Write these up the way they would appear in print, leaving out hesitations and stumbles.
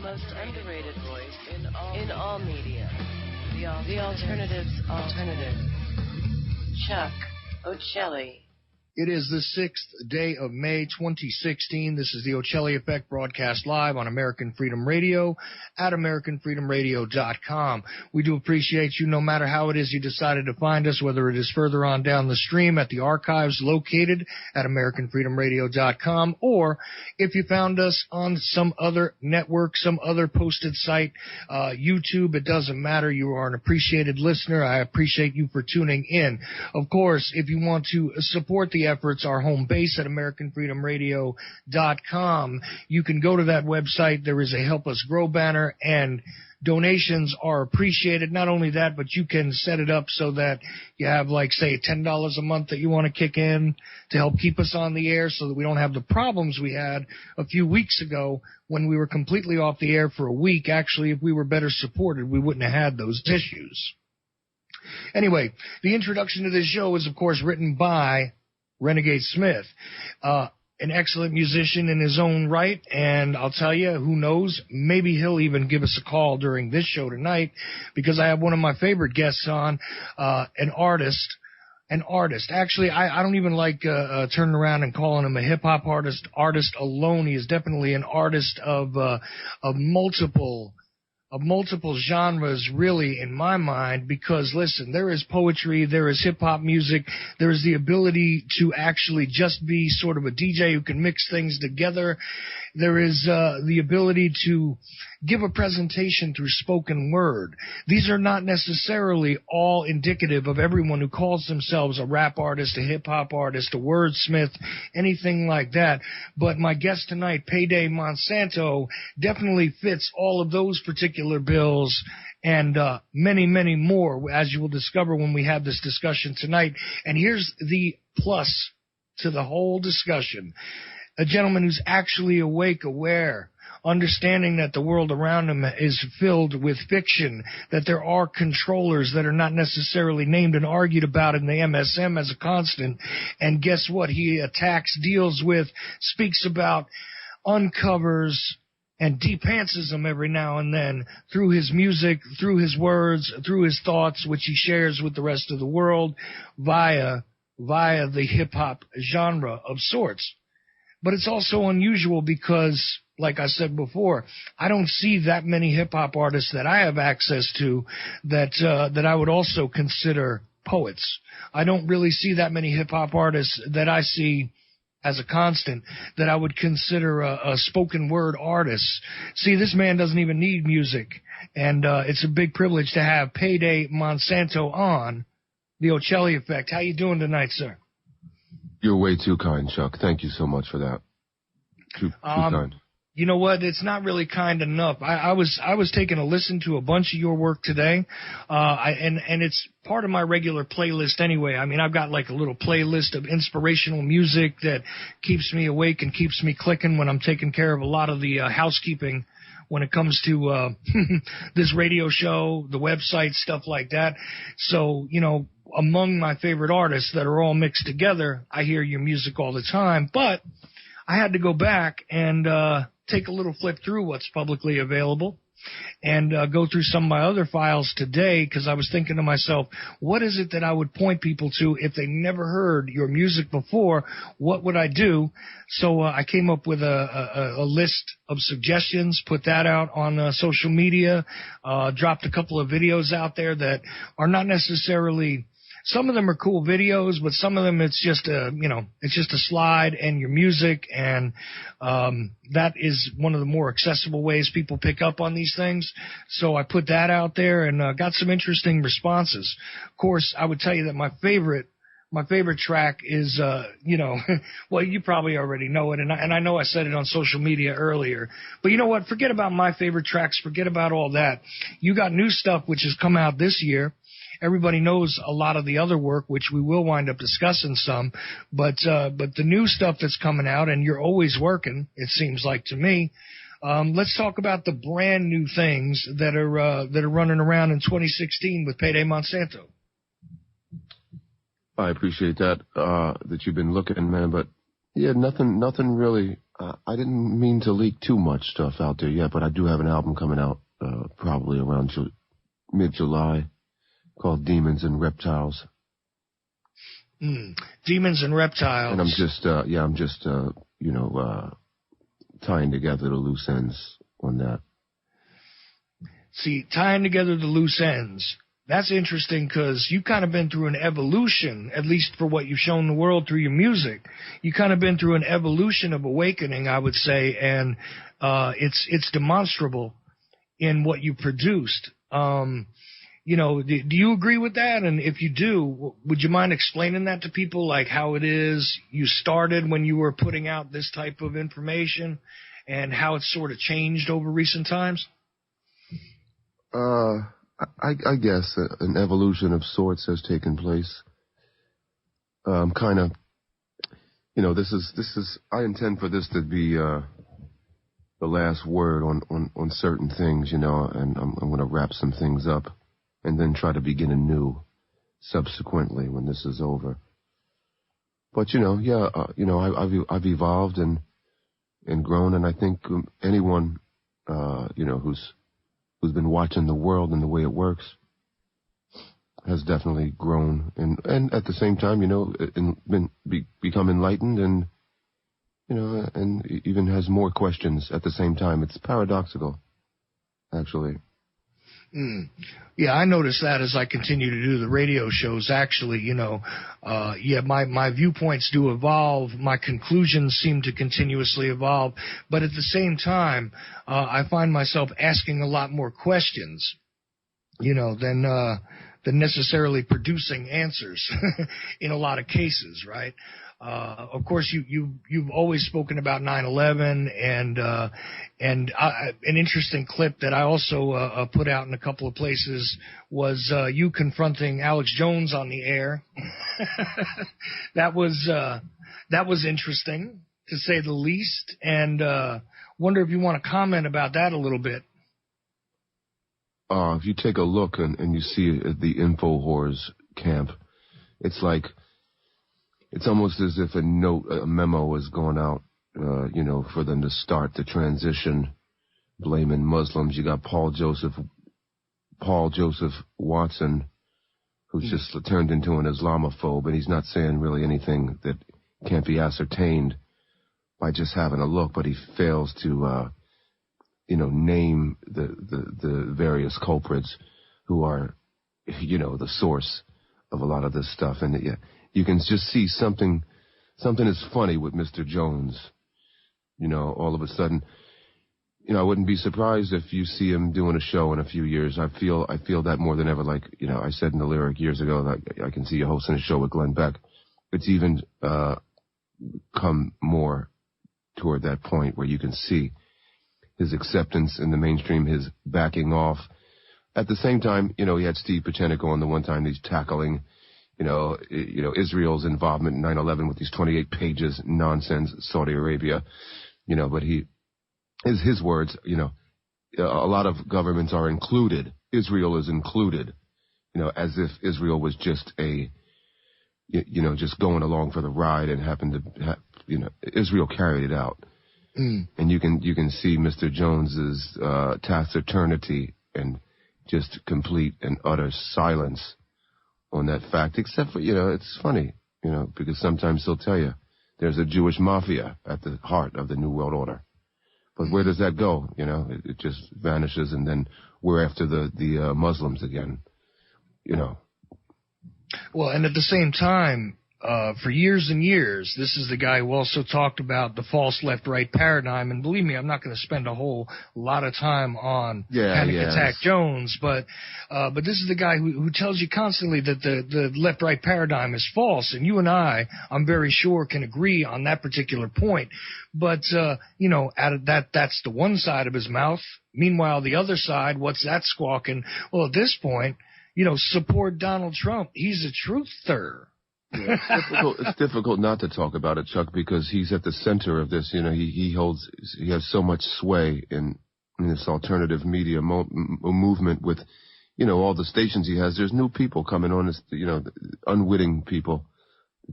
most underrated voice in all media. The Alternative's alternative. Chuck Ochelli. It is the 6th day of May, 2016. This is the Ochelli Effect broadcast live on American Freedom Radio at AmericanFreedomRadio.com. We do appreciate you no matter how it is you decided to find us, whether it is further on down the stream at the archives located at AmericanFreedomRadio.com, or if you found us on some other network, some other posted site, YouTube, it doesn't matter. You are an appreciated listener. I appreciate you for tuning in. Of course, if you want to support the efforts, our home base at AmericanFreedomRadio.com. You can go to that website. There is a Help Us Grow banner, and donations are appreciated. Not only that, but you can set it up so that you have, like, say, $10 a month that you want to kick in to help keep us on the air so that we don't have the problems we had a few weeks ago when we were completely off the air for a week. Actually, if we were better supported, we wouldn't have had those issues. Anyway, the introduction to this show is, of course, written by Renegade Smith, an excellent musician in his own right, and I'll tell you, who knows, maybe he'll even give us a call during this show tonight, because I have one of my favorite guests on, an artist. Actually, I don't even like turning around and calling him a hip-hop artist alone. He is definitely an artist of multiple genres, really, in my mind, because, listen, there is poetry, there is hip-hop music, there is the ability to actually just be sort of a DJ who can mix things together. There is the ability to give a presentation through spoken word. These are not necessarily all indicative of everyone who calls themselves a rap artist, a hip-hop artist, a wordsmith, anything like that. But my guest tonight, PayDay Monsanto, definitely fits all of those particular bills and many, many more, as you will discover when we have this discussion tonight. And here's the plus to the whole discussion. A gentleman who's actually awake, aware, understanding that the world around him is filled with fiction, that there are controllers that are not necessarily named and argued about in the MSM as a constant. And guess what? He attacks, deals with, speaks about, uncovers, and depantsism every now and then through his music, through his words, through his thoughts, which he shares with the rest of the world via the hip-hop genre of sorts. But it's also unusual because, like I said before, I don't see that many hip-hop artists that I have access to that I would also consider poets. I don't really see that many hip-hop artists that I see as a constant that I would consider a spoken word artist. See, this man doesn't even need music, and it's a big privilege to have PayDay Monsanto on the Ochelli Effect. How you doing tonight, sir? You're way too kind, Chuck. Thank you so much for that. Too kind. You know what? It's not really kind enough. I was taking a listen to a bunch of your work today, and it's part of my regular playlist anyway. I mean, I've got like a little playlist of inspirational music that keeps me awake and keeps me clicking when I'm taking care of a lot of the housekeeping when it comes to this radio show, the website, stuff like that. So, you know, among my favorite artists that are all mixed together, I hear your music all the time, but I had to go back and take a little flip through what's publicly available and go through some of my other files today, because I was thinking to myself, what is it that I would point people to if they never heard your music before? What would I do? So I came up with a list of suggestions, put that out on social media, dropped a couple of videos out there that are not necessarily... Some of them are cool videos, but some of them it's just a slide and your music, and that is one of the more accessible ways people pick up on these things. So I put that out there and got some interesting responses. Of course, I would tell you that my favorite track is, well, you probably already know it, and I know I said it on social media earlier. But you know what? Forget about my favorite tracks. Forget about all that. You got new stuff which has come out this year. Everybody knows a lot of the other work, which we will wind up discussing some, but the new stuff that's coming out, and you're always working, it seems like to me. Let's talk about the brand new things that are running around in 2016 with PayDay Monsanto. I appreciate that you've been looking, man, but yeah, nothing really I didn't mean to leak too much stuff out there yet, but I do have an album coming out probably around mid-July called Demons and Reptiles. Demons and Reptiles. And I'm just tying together the loose ends on that. See, tying together the loose ends. That's interesting because you've kind of been through an evolution, at least for what you've shown the world through your music. You kind of been through an evolution of awakening, I would say, and it's demonstrable in what you produced. Do you agree with that? And if you do, would you mind explaining that to people, like how it is you started when you were putting out this type of information and how it's sort of changed over recent times? I guess an evolution of sorts has taken place. Kind of, this is. I intend for this to be the last word on certain things, and I'm going to wrap some things up, and then try to begin anew subsequently when this is over. But I've evolved and grown, and I think anyone who's been watching the world and the way it works has definitely grown and at the same time, become enlightened and even has more questions at the same time. It's paradoxical, actually. Yeah, I notice that as I continue to do the radio shows. Actually, my viewpoints do evolve. My conclusions seem to continuously evolve. But at the same time, I find myself asking a lot more questions, than necessarily producing answers in a lot of cases, right? Of course, you've always spoken about 9/11, and an interesting clip that I also put out in a couple of places was you confronting Alex Jones on the air. That was interesting, to say the least, and wonder if you want to comment about that a little bit. If you take a look and you see the InfoWars camp, it's like, it's almost as if a memo was going out, for them to start the transition, blaming Muslims. You got Paul Joseph Watson, who's just turned into an Islamophobe, and he's not saying really anything that can't be ascertained by just having a look, but he fails to, name the various culprits who are, the source of a lot of this stuff. And you can just see something is funny with Mr. Jones. All of a sudden, I wouldn't be surprised if you see him doing a show in a few years. I feel that more than ever. Like, I said in the lyric years ago that I can see you hosting a show with Glenn Beck. It's even come more toward that point where you can see his acceptance in the mainstream, his backing off. At the same time, he had Steve Pacenico on the one time he's tackling, Israel's involvement in 9/11 with these 28 pages nonsense, Saudi Arabia, but his words, a lot of governments are included. Israel is included, as if Israel was just just going along for the ride and happened to Israel carried it out. And you can see Mr. Jones's taciturnity and just complete and utter silence on that fact, except for, it's funny, because sometimes he'll tell you there's a Jewish mafia at the heart of the New World Order. But where does that go? It just vanishes, and then we're after the Muslims again, Well, and at the same time, for years and years, this is the guy who also talked about the false left-right paradigm. And believe me, I'm not going to spend a whole lot of time on Panic Attack Jones, but this is the guy who tells you constantly that the left-right paradigm is false. And you and I'm very sure, can agree on that particular point. But, out of that's the one side of his mouth. Meanwhile, the other side, what's that squawking? Well, at this point, support Donald Trump. He's a truther. Yeah, it's difficult not to talk about it, Chuck, because he's at the center of this. He has so much sway in this alternative media movement with, all the stations he has. There's new people coming on, unwitting people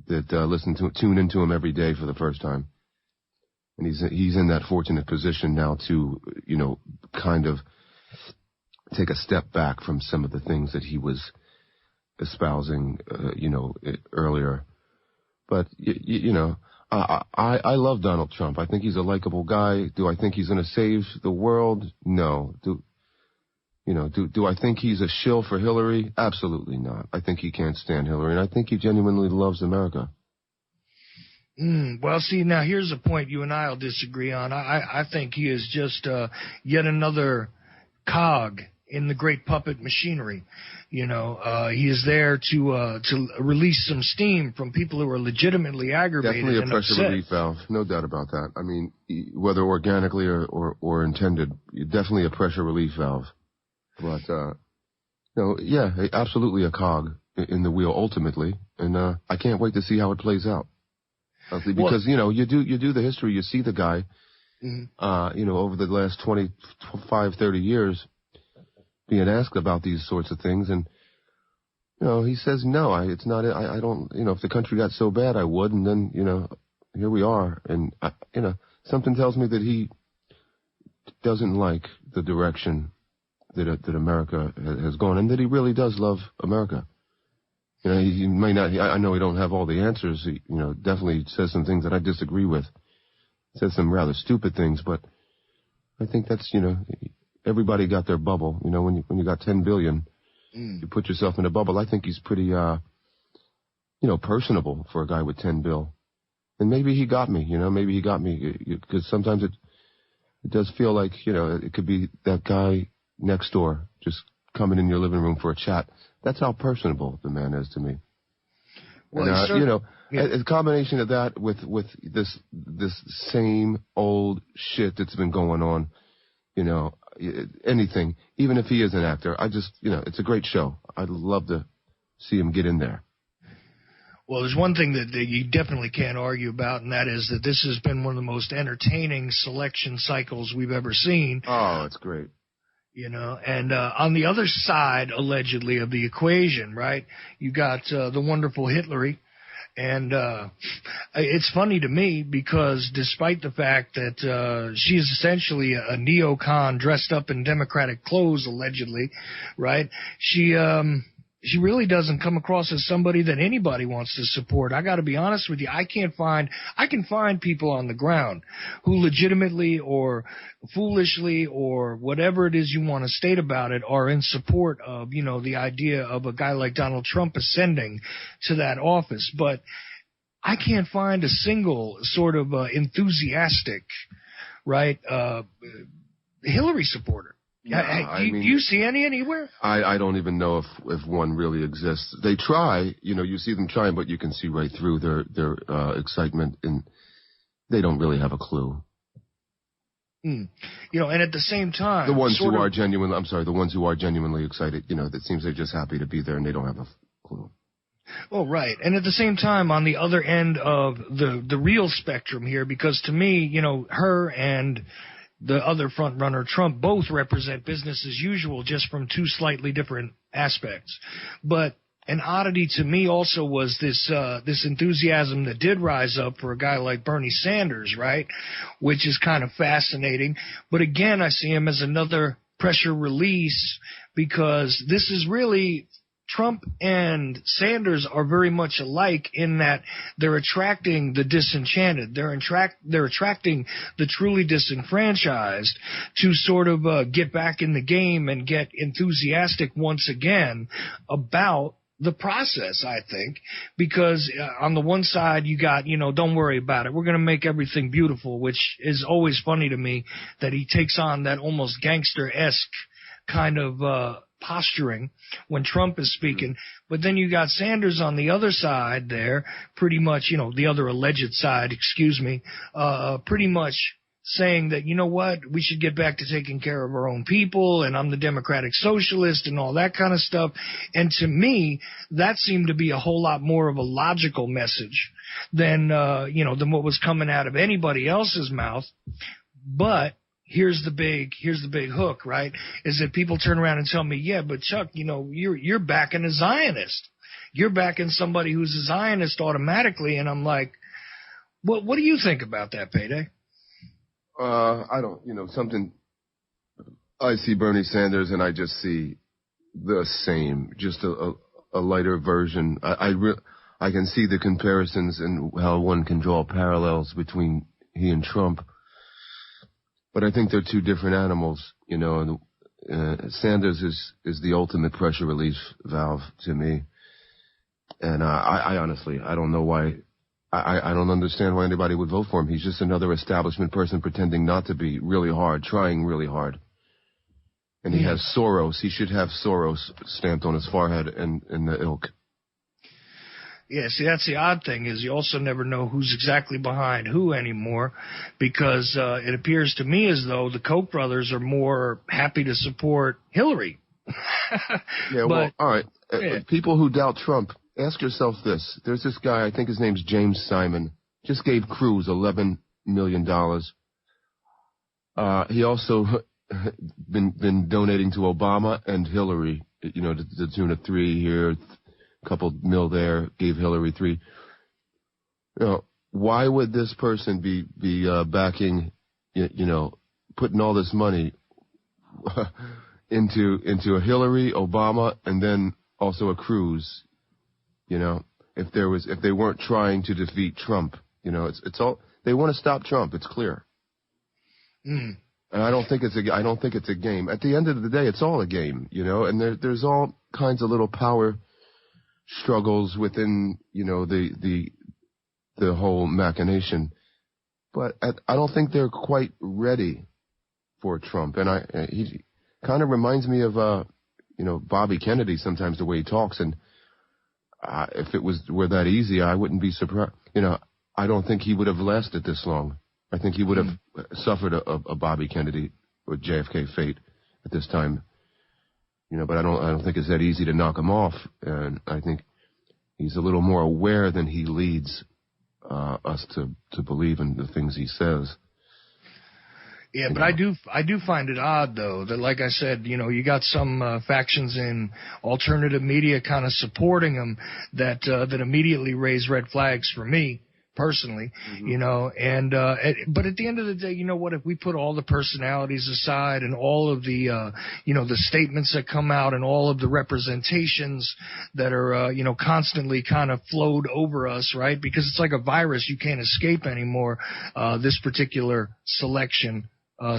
that tune into him every day for the first time. And he's in that fortunate position now to, kind of take a step back from some of the things that he was espousing, earlier. But, I love Donald Trump. I think he's a likable guy. Do I think he's going to save the world? No. Do I think he's a shill for Hillary? Absolutely not. I think he can't stand Hillary, and I think he genuinely loves America. Well, see, now here's a point you and I will disagree on. I think he is just yet another cog in the great puppet machinery. He is there to release some steam from people who are legitimately aggravated. Definitely a and pressure upset. relief valve, no doubt about that. I mean, whether organically or intended, definitely a pressure relief valve. But absolutely a cog in the wheel ultimately, and I can't wait to see how it plays out. Because you do the history, you see the guy, over the last 25, 30 years, being asked about these sorts of things, and he says no. It's not. I don't. If the country got so bad, I would, and then here we are, and something tells me that he doesn't like the direction that America has gone, and that he really does love America. He may not. I know he don't have all the answers. He, definitely says some things that I disagree with. Says some rather stupid things, but I think that's everybody got their bubble. When you got 10 billion, you put yourself in a bubble. I think he's pretty, personable for a guy with 10 bill. And maybe he got me. Maybe he got me because sometimes it does feel like it could be that guy next door just coming in your living room for a chat. That's how personable the man is to me. Well, and, a combination of that with this same old shit that's been going on, anything, even if he is an actor, I just, it's a great show. I'd love to see him get in there. Well, there's one thing that you definitely can't argue about, and that is that this has been one of the most entertaining selection cycles we've ever seen. Oh, it's great. And on the other side, allegedly, of the equation, right, you got the wonderful Hillary. And it's funny to me because despite the fact that she is essentially a neocon dressed up in Democratic clothes, allegedly, right, she really doesn't come across as somebody that anybody wants to support. I got to be honest with you. I can find people on the ground who legitimately or foolishly or whatever it is you want to state about it are in support of, the idea of a guy like Donald Trump ascending to that office. But I can't find a single sort of enthusiastic, right, Hillary supporter. Yeah, do you see any anywhere? I don't even know if one really exists. They try, you see them trying, but you can see right through their excitement, and they don't really have a clue. And at the same time, the ones who are genuinely excited, it seems they're just happy to be there and they don't have a clue. Oh, right. And at the same time, on the other end of the real spectrum here, because to me, her and the other front runner, Trump, both represent business as usual, just from two slightly different aspects. But an oddity to me also was this enthusiasm that did rise up for a guy like Bernie Sanders, right? Which is kind of fascinating. But again, I see him as another pressure release because this is really Trump and Sanders are very much alike in that they're attracting the disenchanted. They're attracting the truly disenfranchised to sort of get back in the game and get enthusiastic once again about the process, I think, because on the one side you got, don't worry about it. We're going to make everything beautiful, which is always funny to me that he takes on that almost gangster-esque kind of posturing when Trump is speaking. But then you got Sanders on the other side there, pretty much, the other alleged side, pretty much saying that, we should get back to taking care of our own people, and I'm the democratic socialist and all that kind of stuff. And to me, that seemed to be a whole lot more of a logical message than what was coming out of anybody else's mouth. But here's the big hook, right? Is that people turn around and tell me, yeah, but Chuck, you're backing a Zionist. You're backing somebody who's a Zionist automatically. And I'm like, what do you think about that, PayDay? I don't, something. I see Bernie Sanders and I just see the same, just a lighter version. I can see the comparisons and how one can draw parallels between he and Trump. But I think they're two different animals, and Sanders is the ultimate pressure relief valve to me. And I honestly, I don't know why. I don't understand why anybody would vote for him. He's just another establishment person pretending not to be really hard, trying really hard. And he has Soros. He should have Soros stamped on his forehead and the ilk. Yeah, see, that's the odd thing is you also never know who's exactly behind who anymore, because it appears to me as though the Koch brothers are more happy to support Hillary. Yeah, well, all right. Yeah. People who doubt Trump, ask yourself this. There's this guy, I think his name's James Simon, just gave Cruz $11 million. He also been donating to Obama and Hillary, to the tune of $3 here, a couple mil there, gave Hillary $3. Why would this person be backing, putting all this money into a Hillary, Obama, and then also a Cruz? If they weren't trying to defeat Trump, it's all they want to stop Trump. It's clear. And I don't think it's a game. At the end of the day, it's all a game, and there's all kinds of little power struggles within, the whole machination. But I don't think they're quite ready for Trump. And he kind of reminds me of, Bobby Kennedy sometimes, the way he talks. And if it were that easy, I wouldn't be surprised. I don't think he would have lasted this long. I think he would have suffered a Bobby Kennedy or JFK fate at this time. But I don't think it's that easy to knock him off. And I think he's a little more aware than he leads us to believe in the things he says. Yeah, but I do find it odd though that, like I said, you got some factions in alternative media kind of supporting him that immediately raise red flags for me personally, but at the end of the day, if we put all the personalities aside and all of the the statements that come out and all of the representations that are constantly kind of flowed over us, right? Because it's like a virus, you can't escape anymore this particular selection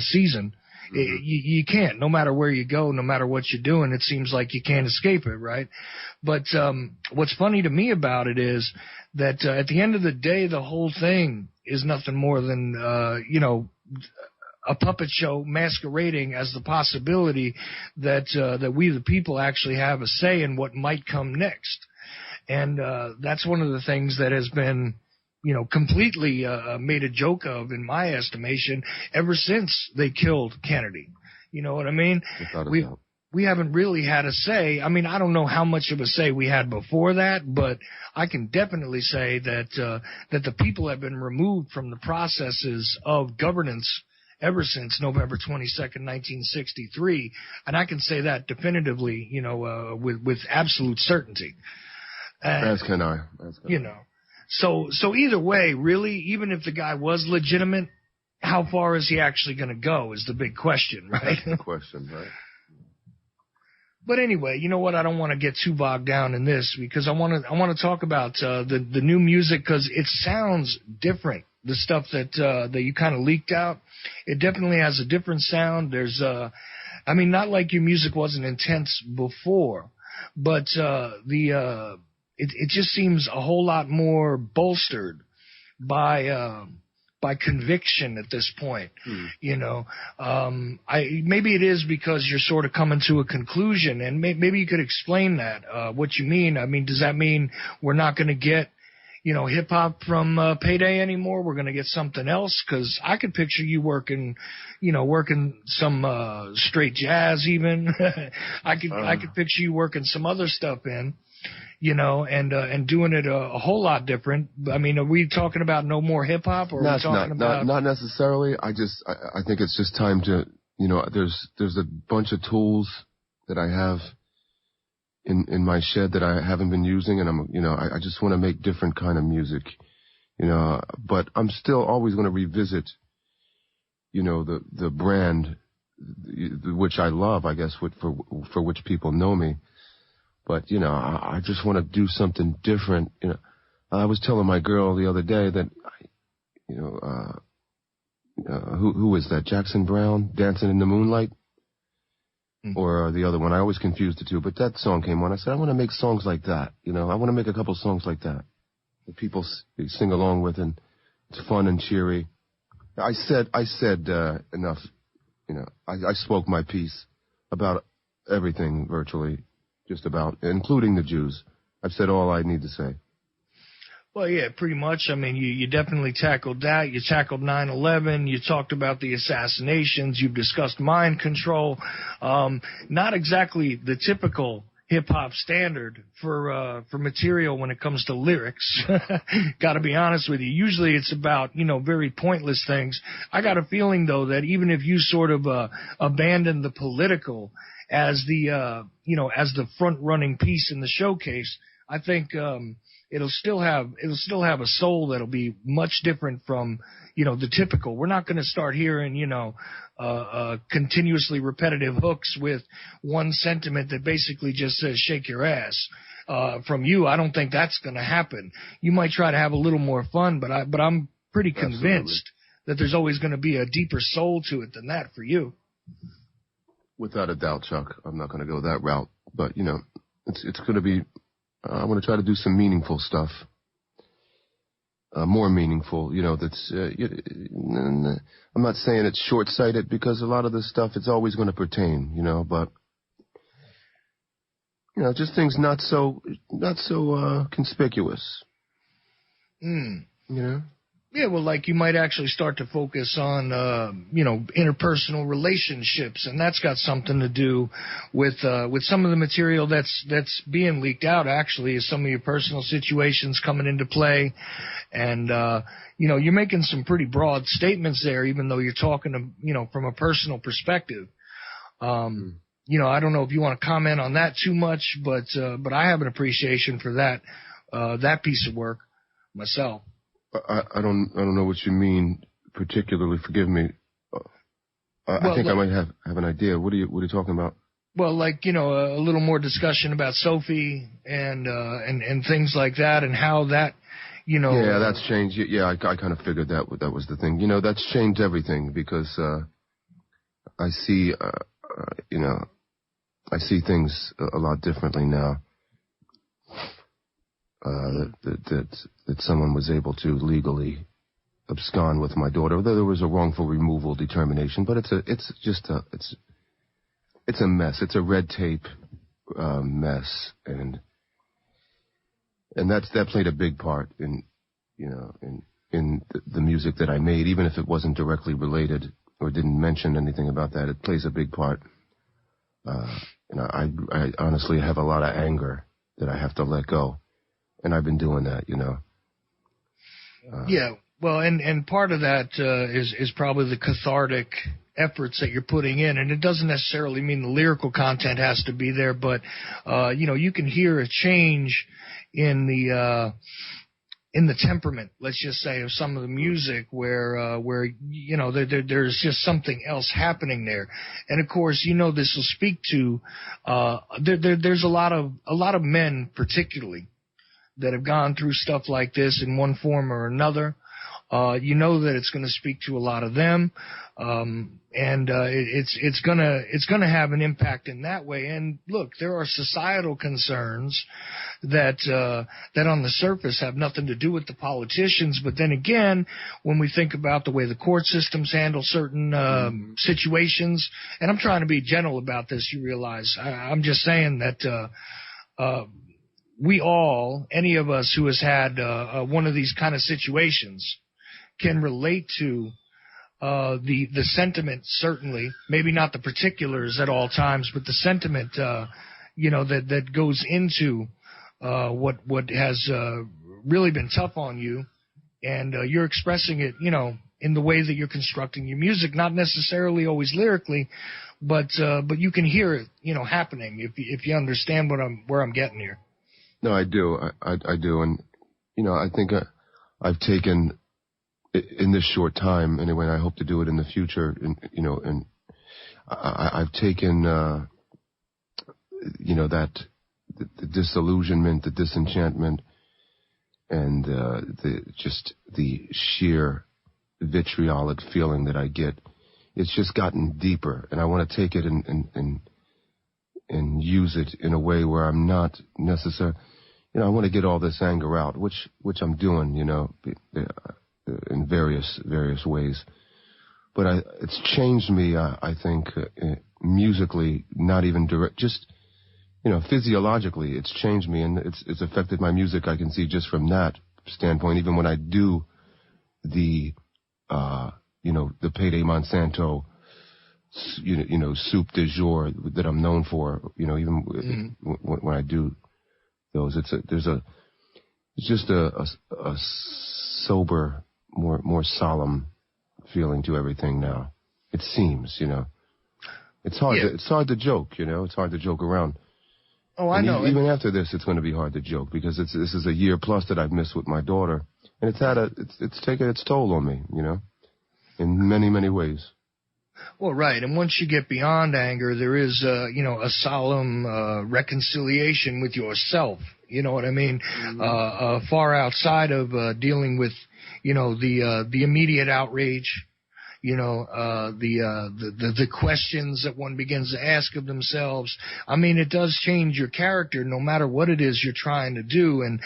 season. You can't, no matter where you go, no matter what you're doing, it seems like you can't escape it, right? But what's funny to me about it is that at the end of the day, the whole thing is nothing more than, a puppet show masquerading as the possibility that we, the people, actually have a say in what might come next. And that's one of the things that has been completely made a joke of, in my estimation, ever since they killed Kennedy. You know what I mean? We haven't really had a say. I mean, I don't know how much of a say we had before that, but I can definitely say that the people have been removed from the processes of governance ever since November 22nd, 1963, and I can say that definitively, with absolute certainty. As can I. So either way, really, even if the guy was legitimate, how far is he actually going to go is the big question, right? That's the question, right? But anyway, you know what? I don't want to get too bogged down in this because I want to talk about the new music because it sounds different. The stuff that you kind of leaked out, it definitely has a different sound. There's not like your music wasn't intense before, but it just seems a whole lot more bolstered by conviction at this point. Maybe it is because you're sort of coming to a conclusion, and maybe you could explain that, what you mean. I mean, does that mean we're not going to get, hip hop from PayDay anymore? We're going to get something else? Because I could picture you working some straight jazz even. I could picture you working some other stuff in. And doing it a whole lot different. I mean, are we talking about no more hip hop, or are we talking about? Not necessarily. I think it's just time to, there's a bunch of tools that I have in my shed that I haven't been using, and I just want to make different kind of music, but I'm still always going to revisit the brand, which I love, I guess, for which people know me. But, I just want to do something different. I was telling my girl the other day that, who is that? Jackson Brown, Dancing in the Moonlight? Or the other one. I always confuse the two. But that song came on. I said, I want to make songs like that. I want to make a couple songs like that people sing along with, and it's fun and cheery. I said enough. I spoke my piece about everything virtually, just about, including the Jews. I've said all I need to say. Well, yeah, pretty much. I mean, you definitely tackled that. You tackled 9/11. You talked about the assassinations. You've discussed mind control. Not exactly the typical hip-hop standard for material when it comes to lyrics. Got to be honest with you. Usually it's about, very pointless things. I got a feeling, though, that even if you sort of abandon the political as the front-running piece in the showcase, I think it'll still have a soul that'll be much different from, the typical. We're not going to start hearing, continuously repetitive hooks with one sentiment that basically just says shake your ass. From you, I don't think that's going to happen. You might try to have a little more fun, but I'm pretty convinced that there's always going to be a deeper soul to it than that for you. Without a doubt, Chuck. I'm not going to go that route, but it's going to be. I want to try to do some meaningful stuff, more meaningful. That's. I'm not saying it's short-sighted, because a lot of this stuff, it's always going to pertain. But just things not so conspicuous. Yeah, well, like you might actually start to focus on, interpersonal relationships, and that's got something to do with some of the material that's being leaked out. Actually, is some of your personal situations coming into play, and you're making some pretty broad statements there, even though you're talking from a personal perspective. I don't know if you want to comment on that too much, but I have an appreciation for that piece of work myself. I don't know what you mean particularly. Forgive me. I think I might have an idea. What are you talking about? Well, a little more discussion about Sophie and things like that, and how that, Yeah, that's changed. Yeah, I kind of figured that was the thing. That's changed everything, because I see, I see things a lot differently now. That someone was able to legally abscond with my daughter. There was a wrongful removal determination, but it's a mess. It's a red tape mess, and that played a big part in the music that I made, even if it wasn't directly related or didn't mention anything about that. It plays a big part. I honestly have a lot of anger that I have to let go. And I've been doing that, Yeah, well, and part of that is probably the cathartic efforts that you're putting in, and it doesn't necessarily mean the lyrical content has to be there, but you can hear a change in the temperament, let's just say, of some of the music, where there's just something else happening there. And of course, this will speak to there's a lot of men particularly that have gone through stuff like this in one form or another. That it's going to speak to a lot of them, and it's gonna have an impact in that way. And look, there are societal concerns that on the surface have nothing to do with the politicians, but then again, when we think about the way the court systems handle certain situations, and I'm trying to be gentle about this, you realize, I'm just saying that we all, any of us who has had one of these kind of situations, can relate to the sentiment, certainly, maybe not the particulars at all times, but the sentiment, that goes into what has really been tough on you, and you're expressing it, in the way that you're constructing your music, not necessarily always lyrically, but you can hear it, happening if you understand where I'm getting here. No, I do. I do. And, I think I've taken in this short time, anyway, I hope to do it in the future. And I've taken, that the disillusionment, the disenchantment, and the sheer vitriolic feeling that I get. It's just gotten deeper, and I want to take it and use it in a way where I'm not necessarily, I want to get all this anger out, which I'm doing, in various ways. But it's changed me, I think, musically, not even direct, just, physiologically, it's changed me, and it's affected my music, I can see, just from that standpoint. Even when I do the PayDay Monsanto, soup du jour that I'm known for, even when I do those, it's just a sober, more solemn feeling to everything now. It seems, it's hard. Yeah. It's hard to joke, It's hard to joke around. Oh, I know. Even after this, it's going to be hard to joke because this is a year plus that I've missed with my daughter, and it's taken its toll on me, in many, many ways. Well, right, and once you get beyond anger, there is, a solemn reconciliation with yourself. You know what I mean? Mm-hmm. Far outside of dealing with, the immediate outrage. The questions that one begins to ask of themselves. I mean, it does change your character no matter what it is you're trying to do, and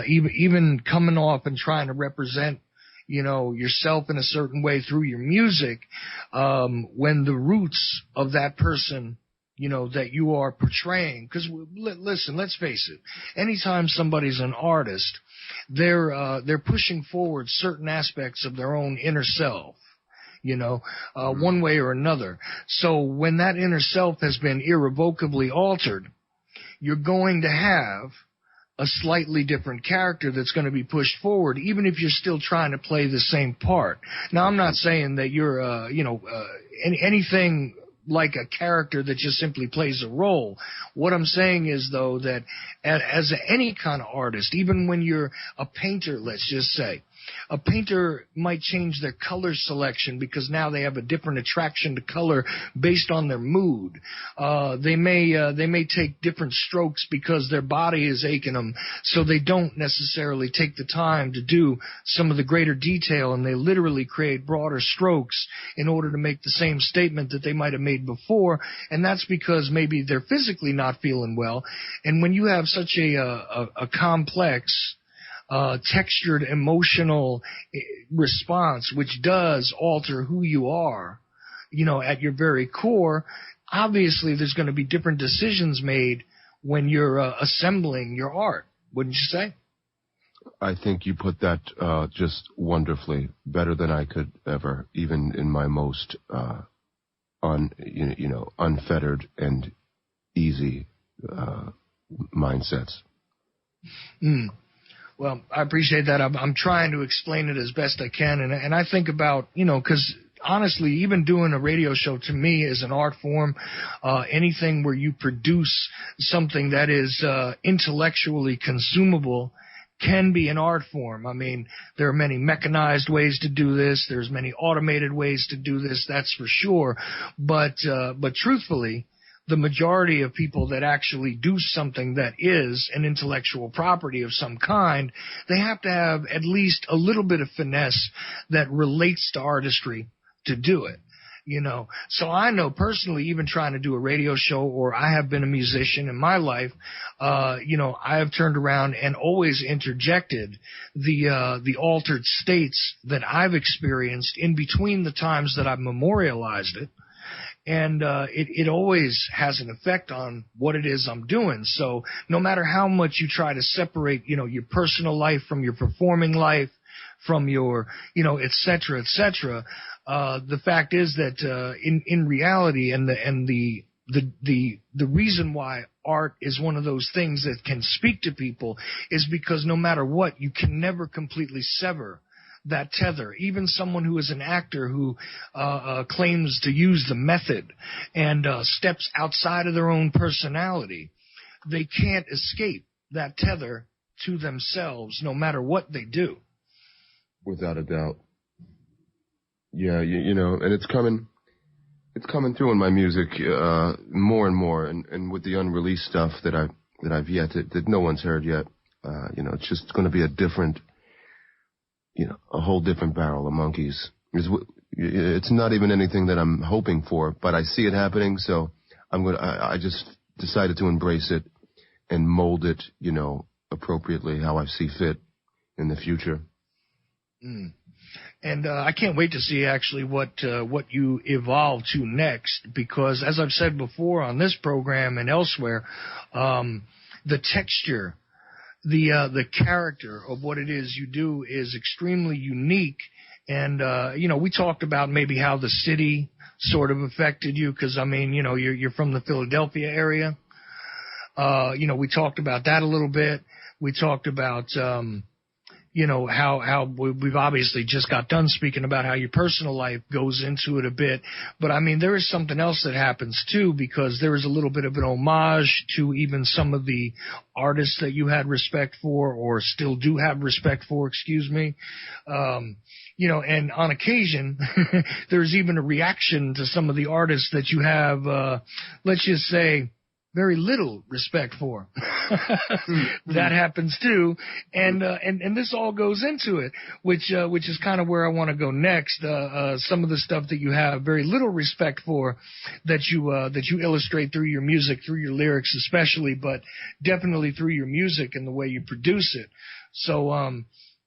even coming off and trying to represent yourself in a certain way through your music, when the roots of that person, that you are portraying, because listen, let's face it, anytime somebody's an artist, they're pushing forward certain aspects of their own inner self, one way or another. So when that inner self has been irrevocably altered, you're going to have a slightly different character that's going to be pushed forward, even if you're still trying to play the same part. Now, I'm not saying that you're, anything like a character that just simply plays a role. What I'm saying is, though, that as any kind of artist, even when you're a painter, let's just say, a painter might change their color selection because now they have a different attraction to color based on their mood. They may take different strokes because their body is aching them, so they don't necessarily take the time to do some of the greater detail, and they literally create broader strokes in order to make the same statement that they might have made before, and that's because maybe they're physically not feeling well. And when you have such a complex textured emotional response, which does alter who you are, at your very core, obviously there's going to be different decisions made when you're assembling your art, wouldn't you say? I think you put that just wonderfully, better than I could ever, even in my most unfettered and easy mindsets. Well, I appreciate that. I'm trying to explain it as best I can, and I think about, because honestly, even doing a radio show to me is an art form. Anything where you produce something that is intellectually consumable can be an art form. I mean, there are many mechanized ways to do this. There's many automated ways to do this. That's for sure. But truthfully, the majority of people that actually do something that is an intellectual property of some kind, they have to have at least a little bit of finesse that relates to artistry to do it. So I know personally, even trying to do a radio show, or I have been a musician in my life, I have turned around and always interjected the altered states that I've experienced in between the times that I've memorialized it. And it always has an effect on what it is I'm doing. So no matter how much you try to separate, your personal life from your performing life, from your, et cetera, the fact is that in reality, and the reason why art is one of those things that can speak to people is because no matter what, you can never completely sever that tether. Even someone who is an actor who claims to use the method and steps outside of their own personality, they can't escape that tether to themselves no matter what they do. Without a doubt. Yeah, you know, and it's coming through in my music more and more, and with the unreleased stuff that I've yet that no one's heard yet. You know, it's just going to be a whole different barrel of monkeys. It's not even anything that I'm hoping for, but I see it happening, so I just decided to embrace it and mold it, you know, appropriately how I see fit in the future. Mm. And I can't wait to see actually what you evolve to next, because as I've said before on this program and elsewhere, the texture, the character of what it is you do is extremely unique. And you know, we talked about maybe how the city sort of affected you, because I mean, you know, you're from the Philadelphia area. You know, we talked about that a little bit. We talked about you know, how we've obviously just got done speaking about how your personal life goes into it a bit. But, I mean, there is something else that happens, too, because there is a little bit of an homage to even some of the artists that you had respect for, or still do have respect for, excuse me. You know, and on occasion, there's even a reaction to some of the artists that you have, let's just say, very little respect for. That happens too, and this all goes into it, which is kind of where I want to go next. Some of the stuff that you have very little respect for, that you illustrate through your music, through your lyrics especially, but definitely through your music and the way you produce it. So,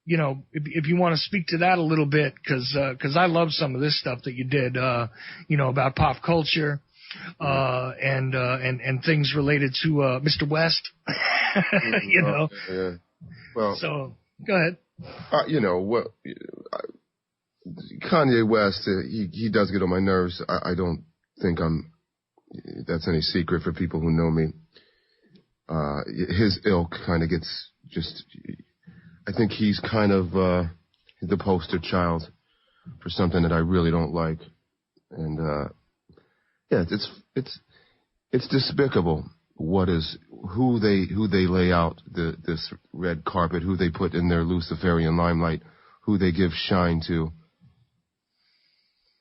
you know, if you want to speak to that a little bit, because I love some of this stuff that you did, you know, about pop culture. And things related to Mr. West, you know. Yeah. Well, so go ahead. You know what? Kanye West, he does get on my nerves. I don't think that's any secret for people who know me. His ilk kind of gets just. I think he's kind of the poster child for something that I really don't like, and. Yeah, it's despicable who they lay out this red carpet, who they put in their Luciferian limelight, who they give shine to.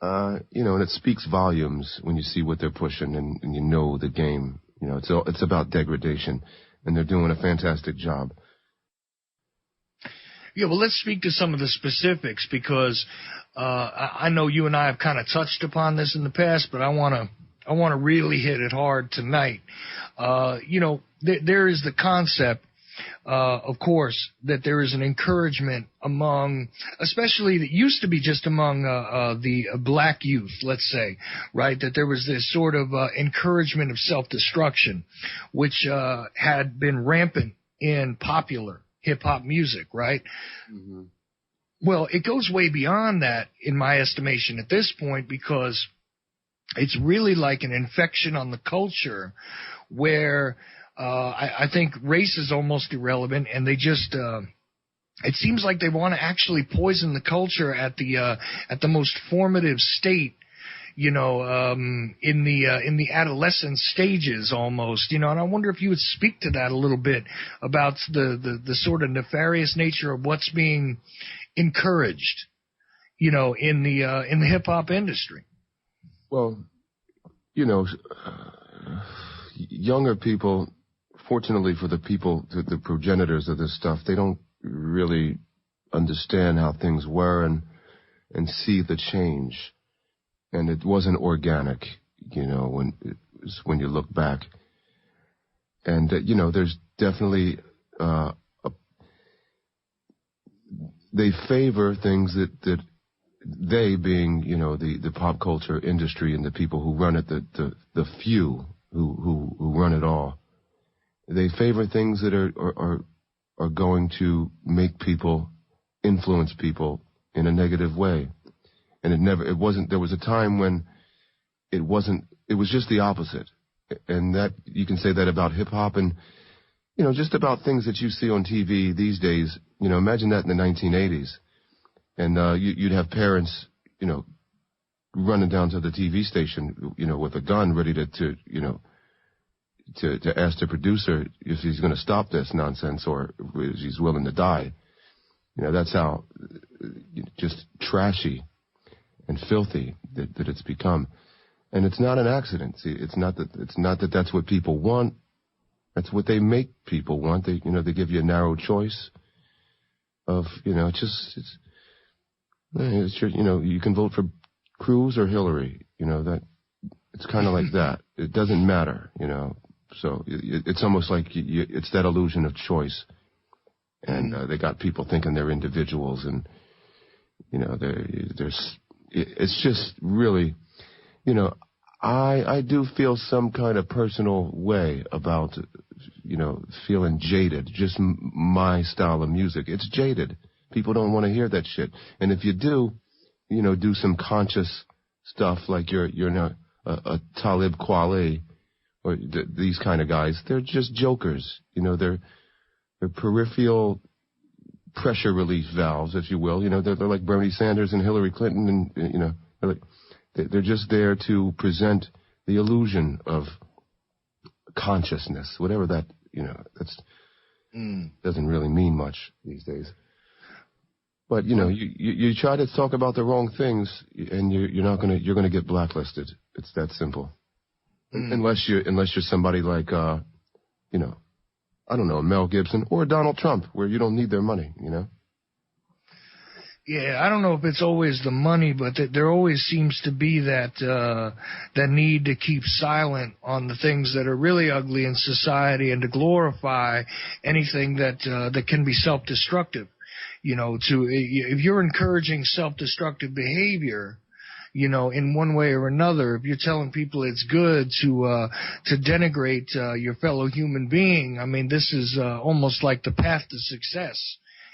You know, and it speaks volumes when you see what they're pushing and you know the game. You know, it's about degradation, and they're doing a fantastic job. Yeah, well, let's speak to some of the specifics, because I know you and I have kind of touched upon this in the past, but I want to really hit it hard tonight. You know, there is the concept, of course, that there is an encouragement among, especially that used to be just among the black youth, let's say, right? That there was this sort of encouragement of self-destruction, which had been rampant in popular hip-hop music, right? Mm-hmm. Well, it goes way beyond that, in my estimation, at this point, because it's really like an infection on the culture where I think race is almost irrelevant, and they just it seems like they want to actually poison the culture at the most formative state, you know, in the adolescent stages almost, you know. And I wonder if you would speak to that a little bit about the sort of nefarious nature of what's being encouraged, you know, in the hip hop industry. Well, you know, younger people, fortunately for the progenitors of this stuff, they don't really understand how things were and see the change. And it wasn't organic, you know, when you look back. And, you know, there's definitely, they favor things that they being, you know, the pop culture industry and the people who run it, the few who run it all, they favor things that are going to make people, influence people in a negative way. And it wasn't, there was a time when it was just the opposite. And that, you can say that about hip hop and, you know, just about things that you see on TV these days. You know, imagine that in the 1980s. And, you'd have parents, you know, running down to the TV station, you know, with a gun ready to you know, to ask the producer if he's going to stop this nonsense or if he's willing to die. You know, that's how just trashy and filthy that it's become. And it's not an accident. See, it's not that that's what people want. That's what they make people want. They give you a narrow choice of, it's you can vote for Cruz or Hillary, that it's kind of like that. It doesn't matter, so it's almost like it's that illusion of choice. And they got people thinking they're individuals, and it's just really, I do feel some kind of personal way about, feeling jaded. Just my style of music, it's jaded. People don't want to hear that shit. And if you do, do some conscious stuff like you're not a Talib Kweli or these kind of guys, they're just jokers. They're peripheral pressure relief valves, if you will. They're like Bernie Sanders and Hillary Clinton, and they're just there to present the illusion of consciousness, whatever that that's doesn't really mean much these days. But you try to talk about the wrong things, and you're gonna get blacklisted. It's that simple. Unless you're somebody like I don't know, Mel Gibson or Donald Trump, where you don't need their money, Yeah, I don't know if it's always the money, but there always seems to be that need to keep silent on the things that are really ugly in society and to glorify anything that can be self-destructive. If you're encouraging self-destructive behavior, in one way or another, if you're telling people it's good to denigrate your fellow human being, I mean, this is almost like the path to success.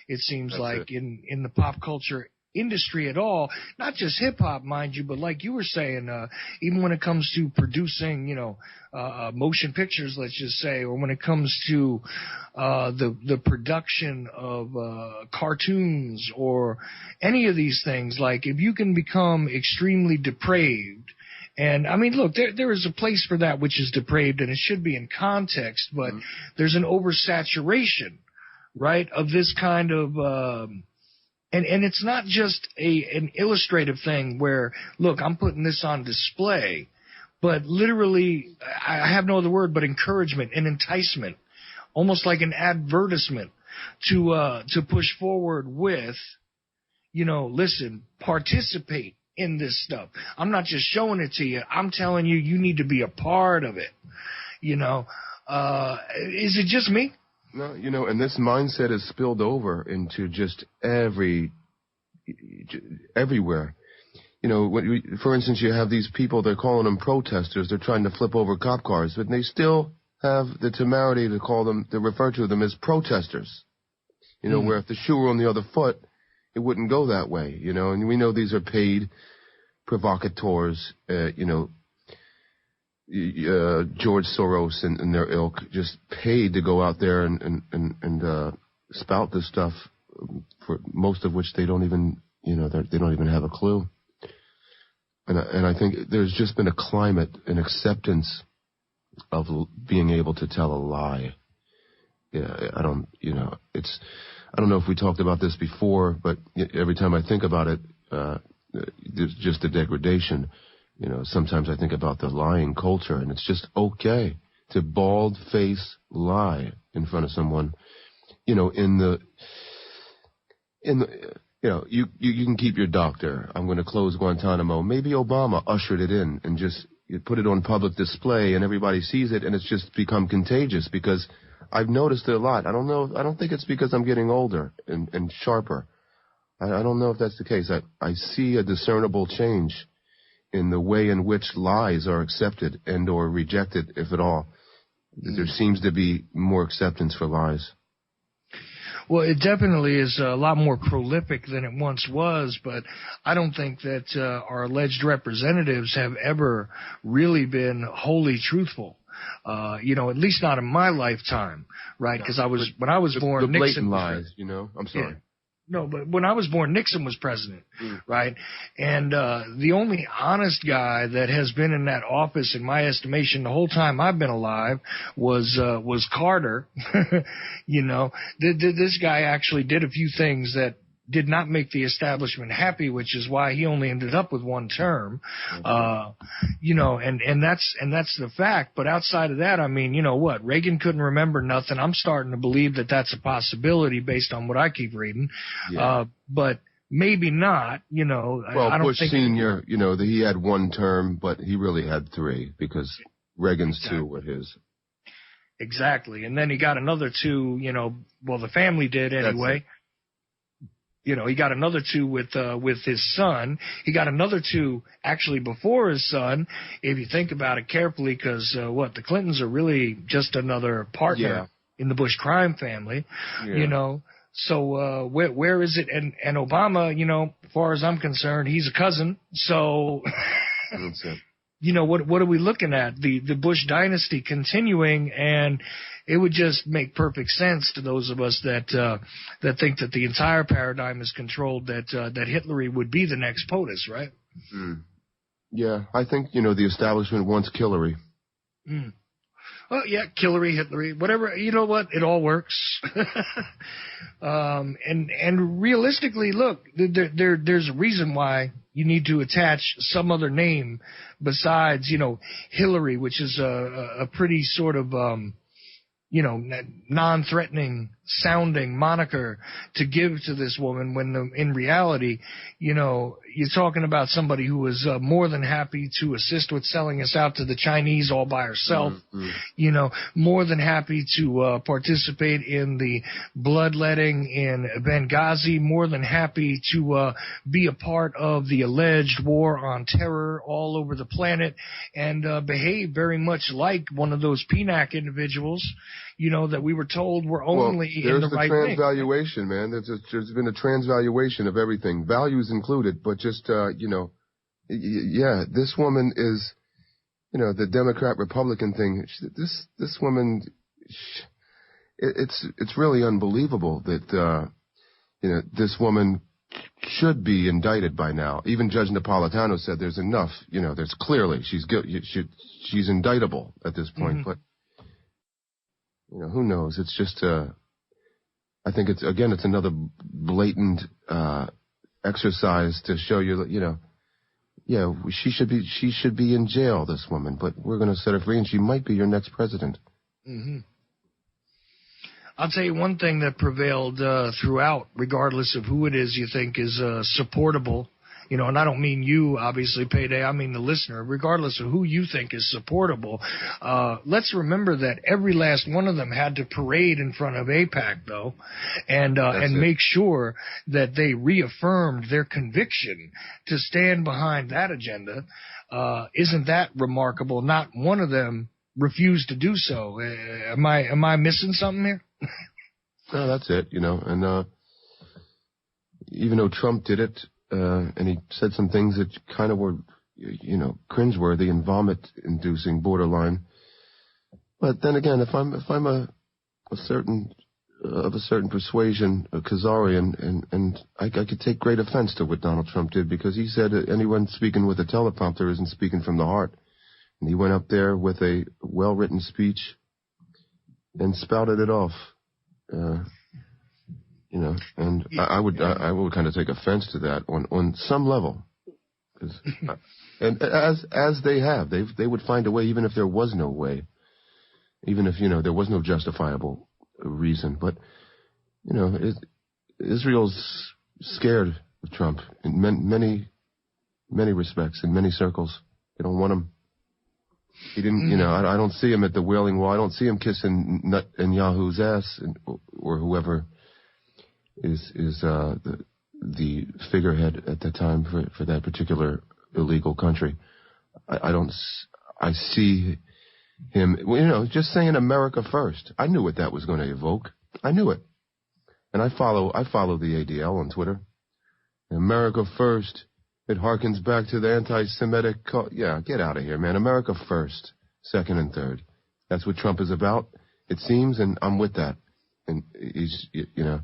It seems like in the pop culture industry at all, not just hip hop, mind you, but like you were saying, even when it comes to producing, motion pictures, let's just say, or when it comes to the production of cartoons or any of these things, like if you can become extremely depraved. And I mean, look, there is a place for that which is depraved, and it should be in context, but there's an oversaturation, right, of this kind of and it's not just an illustrative thing where, look, I'm putting this on display, but literally, I have no other word but encouragement and enticement, almost like an advertisement to push forward with, listen, participate in this stuff. I'm not just showing it to you. I'm telling you, you need to be a part of it. Is it just me? No, and this mindset is spilled over into just everywhere. For instance, you have these people, they're calling them protesters. They're trying to flip over cop cars, but they still have the temerity to refer to them as protesters. Where if the shoe were on the other foot, it wouldn't go that way, and we know these are paid provocateurs, George Soros and their ilk just paid to go out there and spout this stuff, for most of which they don't even have a clue. And I think there's just been a climate, an acceptance of being able to tell a lie. Yeah, I don't know if we talked about this before, but every time I think about it, there's just a degradation. Sometimes I think about the lying culture, and it's just okay to bald-face lie in front of someone. You can keep your doctor. I'm going to close Guantanamo. Maybe Obama ushered it in and just put it on public display, and everybody sees it, and it's just become contagious because I've noticed it a lot. I don't think it's because I'm getting older and sharper. I don't know if that's the case. I see a discernible change in the way in which lies are accepted and or rejected, if at all. There seems to be more acceptance for lies. Well, it definitely is a lot more prolific than it once was, but I don't think that our alleged representatives have ever really been wholly truthful. At least not in my lifetime, right? Because when I was born, the Nixon lies, I'm sorry. Yeah. No, but when I was born, Nixon was president, right? And the only honest guy that has been in that office, in my estimation, the whole time I've been alive, was Carter. This guy actually did a few things that did not make the establishment happy, which is why he only ended up with one term. You know, and that's the fact. But outside of that, I mean, you know what? Reagan couldn't remember nothing. I'm starting to believe that that's a possibility based on what I keep reading. Yeah. But maybe not, you know. Well, I don't Bush think Sr., you know, he had one term, but he really had three because Reagan's exactly. 2 were his. Exactly. And then he got another 2, you know, well, the family did anyway. You know, he got another 2 with his son. He got another 2 actually before his son, if you think about it carefully, because the Clintons are really just another partner in the Bush crime family, you know. So where is it? And Obama, you know, as far as I'm concerned, he's a cousin. So, you know, what are we looking at? The Bush dynasty continuing, and it would just make perfect sense to those of us that think that the entire paradigm is controlled, that Hitler would be the next POTUS, right? Mm. Yeah, I think, you know, the establishment wants Hillary. Mm. Well, yeah, Hillary, Hitlery, whatever. You know what? It all works. And realistically, look, there's a reason why you need to attach some other name besides, you know, Hillary, which is a pretty sort of, you know, non-threatening sounding moniker to give to this woman when in reality, you know, you're talking about somebody who was more than happy to assist with selling us out to the Chinese all by herself, you know, more than happy to participate in the bloodletting in Benghazi, more than happy to be a part of the alleged war on terror all over the planet, and behave very much like one of those PNAC individuals, you know, that we were told were only in the right thing. There's the transvaluation, man. There's been a transvaluation of everything, values included, but just, you know, yeah, this woman is, you know, the Democrat-Republican thing. This woman, it's really unbelievable that, you know, this woman should be indicted by now. Even Judge Napolitano said there's enough, you know, there's clearly, she's indictable at this point, but, you know, who knows? It's just, I think it's another blatant, exercise to show you that, you know, yeah, she should be in jail, this woman, but we're going to set her free and she might be your next president. Mm-hmm. I'll tell you one thing that prevailed, throughout, regardless of who it is you think is, supportable. You know, and I don't mean you, obviously, PayDay. I mean the listener. Regardless of who you think is supportable, let's remember that every last one of them had to parade in front of AIPAC, though, and make sure that they reaffirmed their conviction to stand behind that agenda. Isn't that remarkable? Not one of them refused to do so. Am I missing something here? No, that's it. You know, and even though Trump did it. And he said some things that kind of were, you know, cringeworthy and vomit-inducing, borderline. But then again, if I'm a certain persuasion, a Khazarian, and I could take great offense to what Donald Trump did, because he said anyone speaking with a teleprompter isn't speaking from the heart. And he went up there with a well-written speech and spouted it off. You know, and I would kind of take offense to that on some level, and as they have, they would find a way, even if there was no way, even if, you know, there was no justifiable reason. But, you know, Israel's scared of Trump in many respects, in many circles. They don't want him. He didn't, you know, I don't see him at the Wailing Wall. I don't see him kissing Netanyahu's ass or whoever is the figurehead at the time for that particular illegal country. I see him, you know, just saying America first. I knew what that was going to evoke. I knew it. And I follow the ADL on Twitter. America first. It harkens back to the anti-Semitic, yeah, get out of here, man. America first, second and third. That's what Trump is about, it seems, and I'm with that. And he's, you know,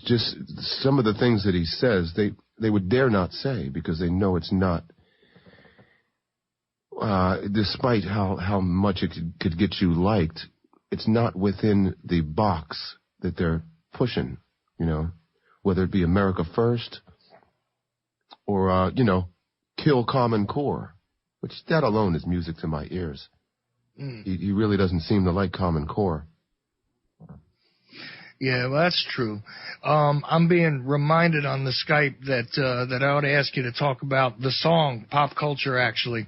just some of the things that he says, they would dare not say, because they know it's not, despite how much it could get you liked, it's not within the box that they're pushing, you know, whether it be America First or, Kill Common Core, which that alone is music to my ears. He really doesn't seem to like Common Core. Yeah, well, that's true. I'm being reminded on the Skype that I ought to ask you to talk about the song Pop Culture, actually,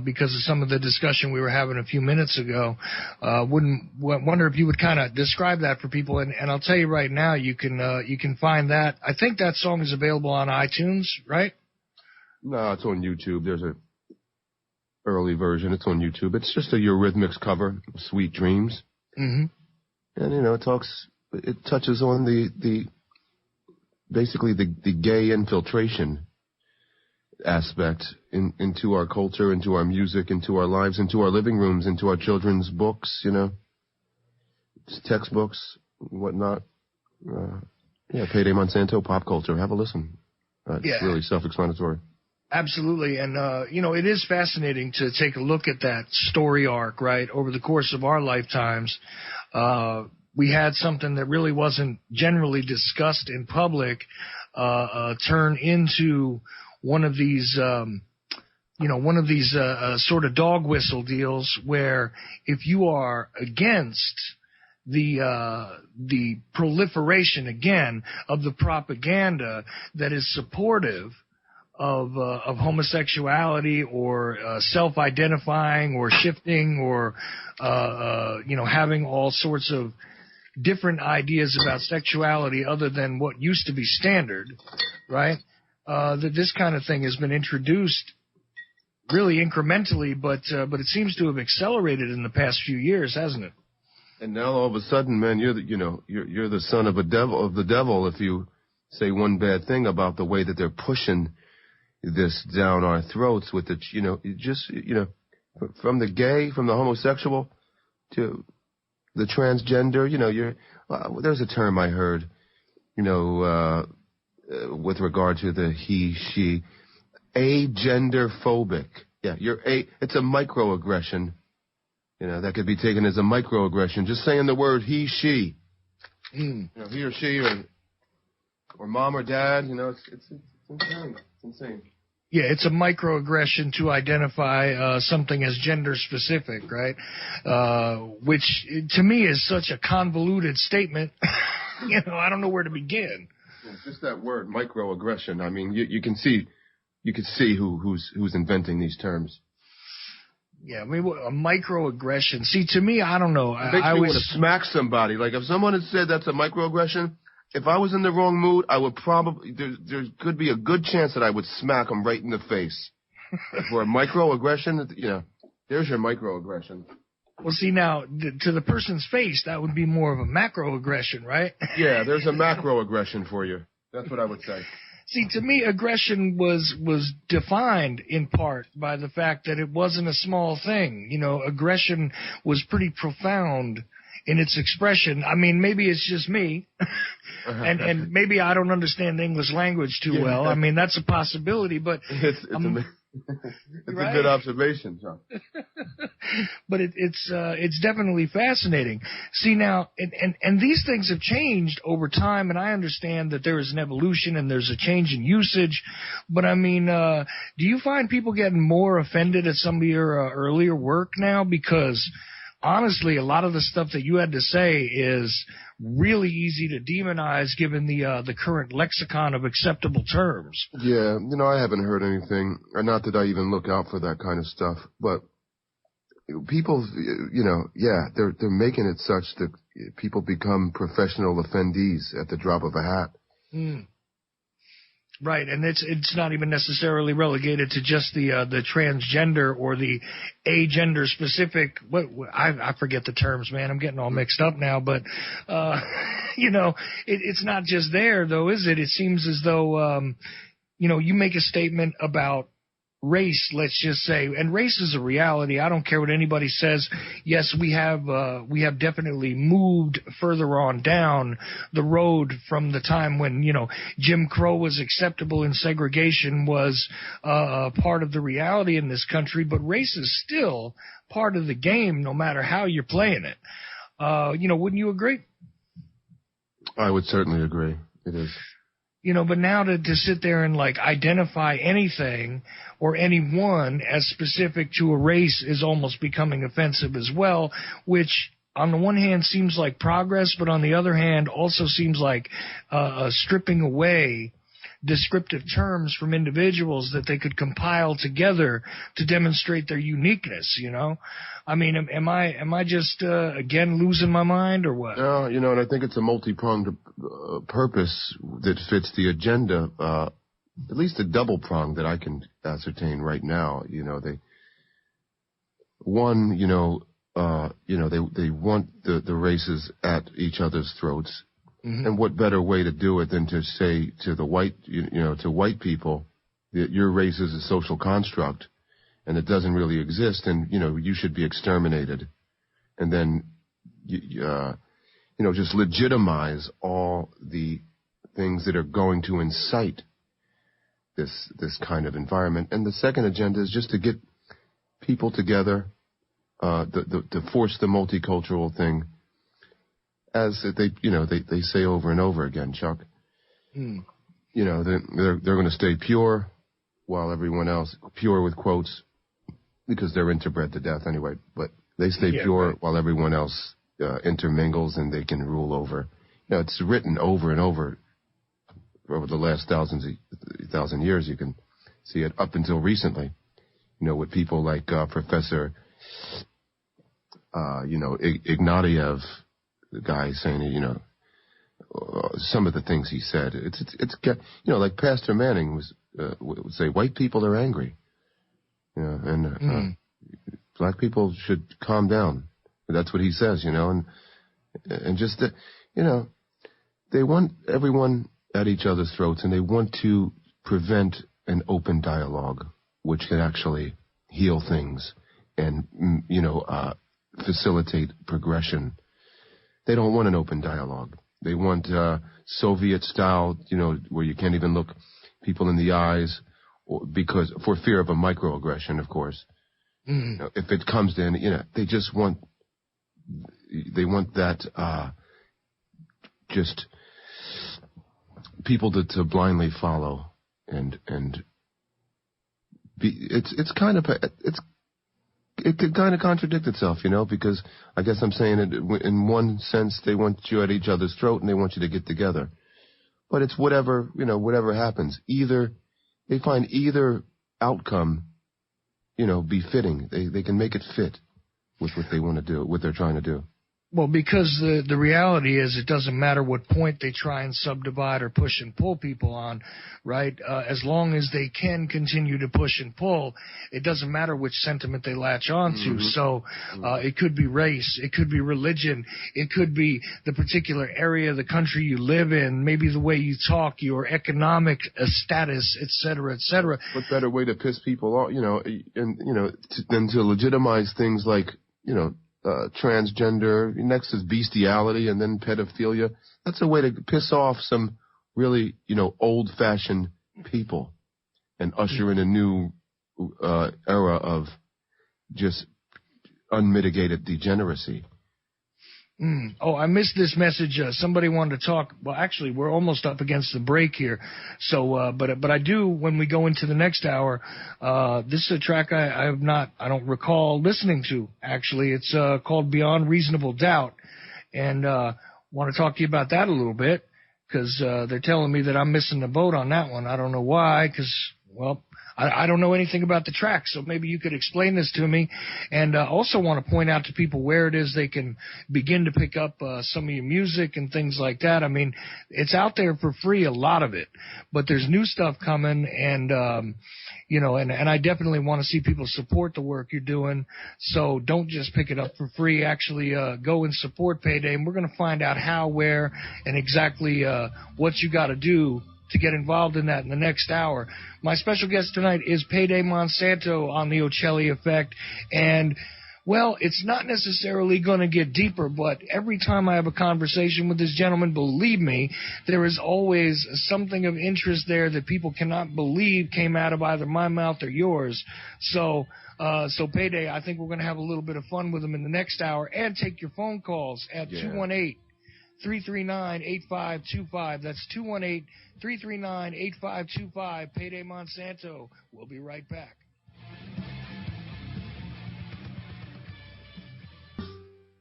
because of some of the discussion we were having a few minutes ago. Wonder if you would kind of describe that for people. And I'll tell you right now, you can find that. I think that song is available on iTunes, right? No, it's on YouTube. There's a early version. It's on YouTube. It's just a Eurythmics cover, Sweet Dreams. Mm-hmm. And, it touches on basically the gay infiltration aspect into our culture, into our music, into our lives, into our living rooms, into our children's books, textbooks, whatnot. PayDay, Monsanto, Pop Culture. Have a listen. It's really self-explanatory. Absolutely. And, it is fascinating to take a look at that story arc, right, over the course of our lifetimes. We had something that really wasn't generally discussed in public turn into one of these sort of dog whistle deals where if you are against the proliferation, again, of the propaganda that is supportive of homosexuality or self-identifying or shifting or having all sorts of different ideas about sexuality other than what used to be standard, right? That this kind of thing has been introduced really incrementally, but it seems to have accelerated in the past few years, hasn't it? And now all of a sudden, man, you're the son of the devil if you say one bad thing about the way that they're pushing this down our throats with from the gay, from the homosexual to the transgender, there's a term I heard, with regard to the he, she, agender phobic. Yeah, it's a microaggression. That could be taken as a microaggression. Just saying the word he, she. He or she or mom or dad, it's insane. It's insane. Yeah, it's a microaggression to identify something as gender specific, right? Which to me is such a convoluted statement. I don't know where to begin. Just that word, microaggression. I mean, you can see who's inventing these terms. Yeah, I mean, a microaggression. See, to me, I don't know. It makes me want to smack somebody. Like if someone had said that's a microaggression, if I was in the wrong mood, I would probably, there could be a good chance that I would smack them right in the face. For a microaggression, there's your microaggression. Well, see, now, to the person's face, that would be more of a macroaggression, right? Yeah, there's a macroaggression for you. That's what I would say. See, to me, aggression was defined in part by the fact that it wasn't a small thing. Aggression was pretty profound in its expression. I mean, maybe it's just me, and maybe I don't understand the English language too well. I mean, that's a possibility, but it's right? A good observation, John. But it's definitely fascinating. See now, and these things have changed over time, and I understand that there is an evolution and there's a change in usage. But I mean, do you find people getting more offended at some of your earlier work now? Because honestly, a lot of the stuff that you had to say is really easy to demonize given the current lexicon of acceptable terms. Yeah, I haven't heard anything, or not that I even look out for that kind of stuff, but people, they're making it such that people become professional offendees at the drop of a hat. Right, and it's not even necessarily relegated to just the transgender or the agender specific. I forget the terms, man. I'm getting all mixed up now. But it's not just there, though, is it? It seems as though you make a statement about race, let's just say, and race is a reality. I don't care what anybody says. Yes, we have definitely moved further on down the road from the time when, Jim Crow was acceptable and segregation was part of the reality in this country, but race is still part of the game no matter how you're playing it. Wouldn't you agree? I would certainly agree. It is. You know, but now to sit there and like identify anything or anyone as specific to a race is almost becoming offensive as well, which on the one hand seems like progress, but on the other hand also seems like stripping away descriptive terms from individuals that they could compile together to demonstrate their uniqueness, you know? I mean, am I just, again, losing my mind or what? No, you know, and I think it's a multi-pronged purpose that fits the agenda, at least a double prong that I can ascertain right now. You know, they want the races at each other's throats. Mm-hmm. And what better way to do it than to say to the to white people that your race is a social construct and it doesn't really exist, and you should be exterminated, and then just legitimize all the things that are going to incite this kind of environment. And the second agenda is just to get people together, to force the multicultural thing. As they say over and over again, Chuck. Mm. You know, they're going to stay pure while everyone else, pure with quotes, because they're interbred to death anyway, but they stay pure while everyone else intermingles and they can rule over. You know, it's written over and over the last thousand years. You can see it up until recently, with people like Professor, Ignatieff, the guy saying, some of the things he said. It's like Pastor Manning would say, white people are angry, and black people should calm down. That's what he says, and just they want everyone at each other's throats, and they want to prevent an open dialogue, which can actually heal things and facilitate progression. They don't want an open dialogue. They want Soviet style, where you can't even look people in the eyes, for fear of a microaggression, of course. Mm. If it comes in, they just want that just people to blindly follow and be. It could kind of contradict itself, because I guess I'm saying it in one sense, they want you at each other's throat and they want you to get together. But it's whatever happens. Either they find either outcome, befitting. They can make it fit with what they want to do, what they're trying to do. Well, because the reality is it doesn't matter what point they try and subdivide or push and pull people on, right? As long as they can continue to push and pull, it doesn't matter which sentiment they latch onto. Mm-hmm. So it could be race, it could be religion, it could be the particular area of the country you live in, maybe the way you talk, your economic status, et cetera, et cetera. What better way to piss people off, than to legitimize things like, transgender, next is bestiality, and then pedophilia. That's a way to piss off some really, old-fashioned people and usher in a new era of just unmitigated degeneracy. Oh, I missed this message. Somebody wanted to talk. Well, actually, we're almost up against the break here. So, but I do, when we go into the next hour, this is a track I don't recall listening to, actually. It's called Beyond Reasonable Doubt. And want to talk to you about that a little bit, because they're telling me that I'm missing the boat on that one. I don't know why, because, well, I don't know anything about the track, so maybe you could explain this to me. And also want to point out to people where it is they can begin to pick up some of your music and things like that. I mean, it's out there for free, a lot of it, but there's new stuff coming, and and I definitely want to see people support the work you're doing. So don't just pick it up for free. Actually, go and support PayDay, and we're going to find out how, where, and exactly what you got to do to get involved in that in the next hour. My special guest tonight is PayDay Monsanto on the Ochelli Effect. And, well, it's not necessarily going to get deeper, but every time I have a conversation with this gentleman, believe me, there is always something of interest there that people cannot believe came out of either my mouth or yours. So PayDay, I think we're going to have a little bit of fun with him in the next hour and take your phone calls at 218 218-339-8525. That's 218-339-8525. Payday Monsanto. We'll be right back.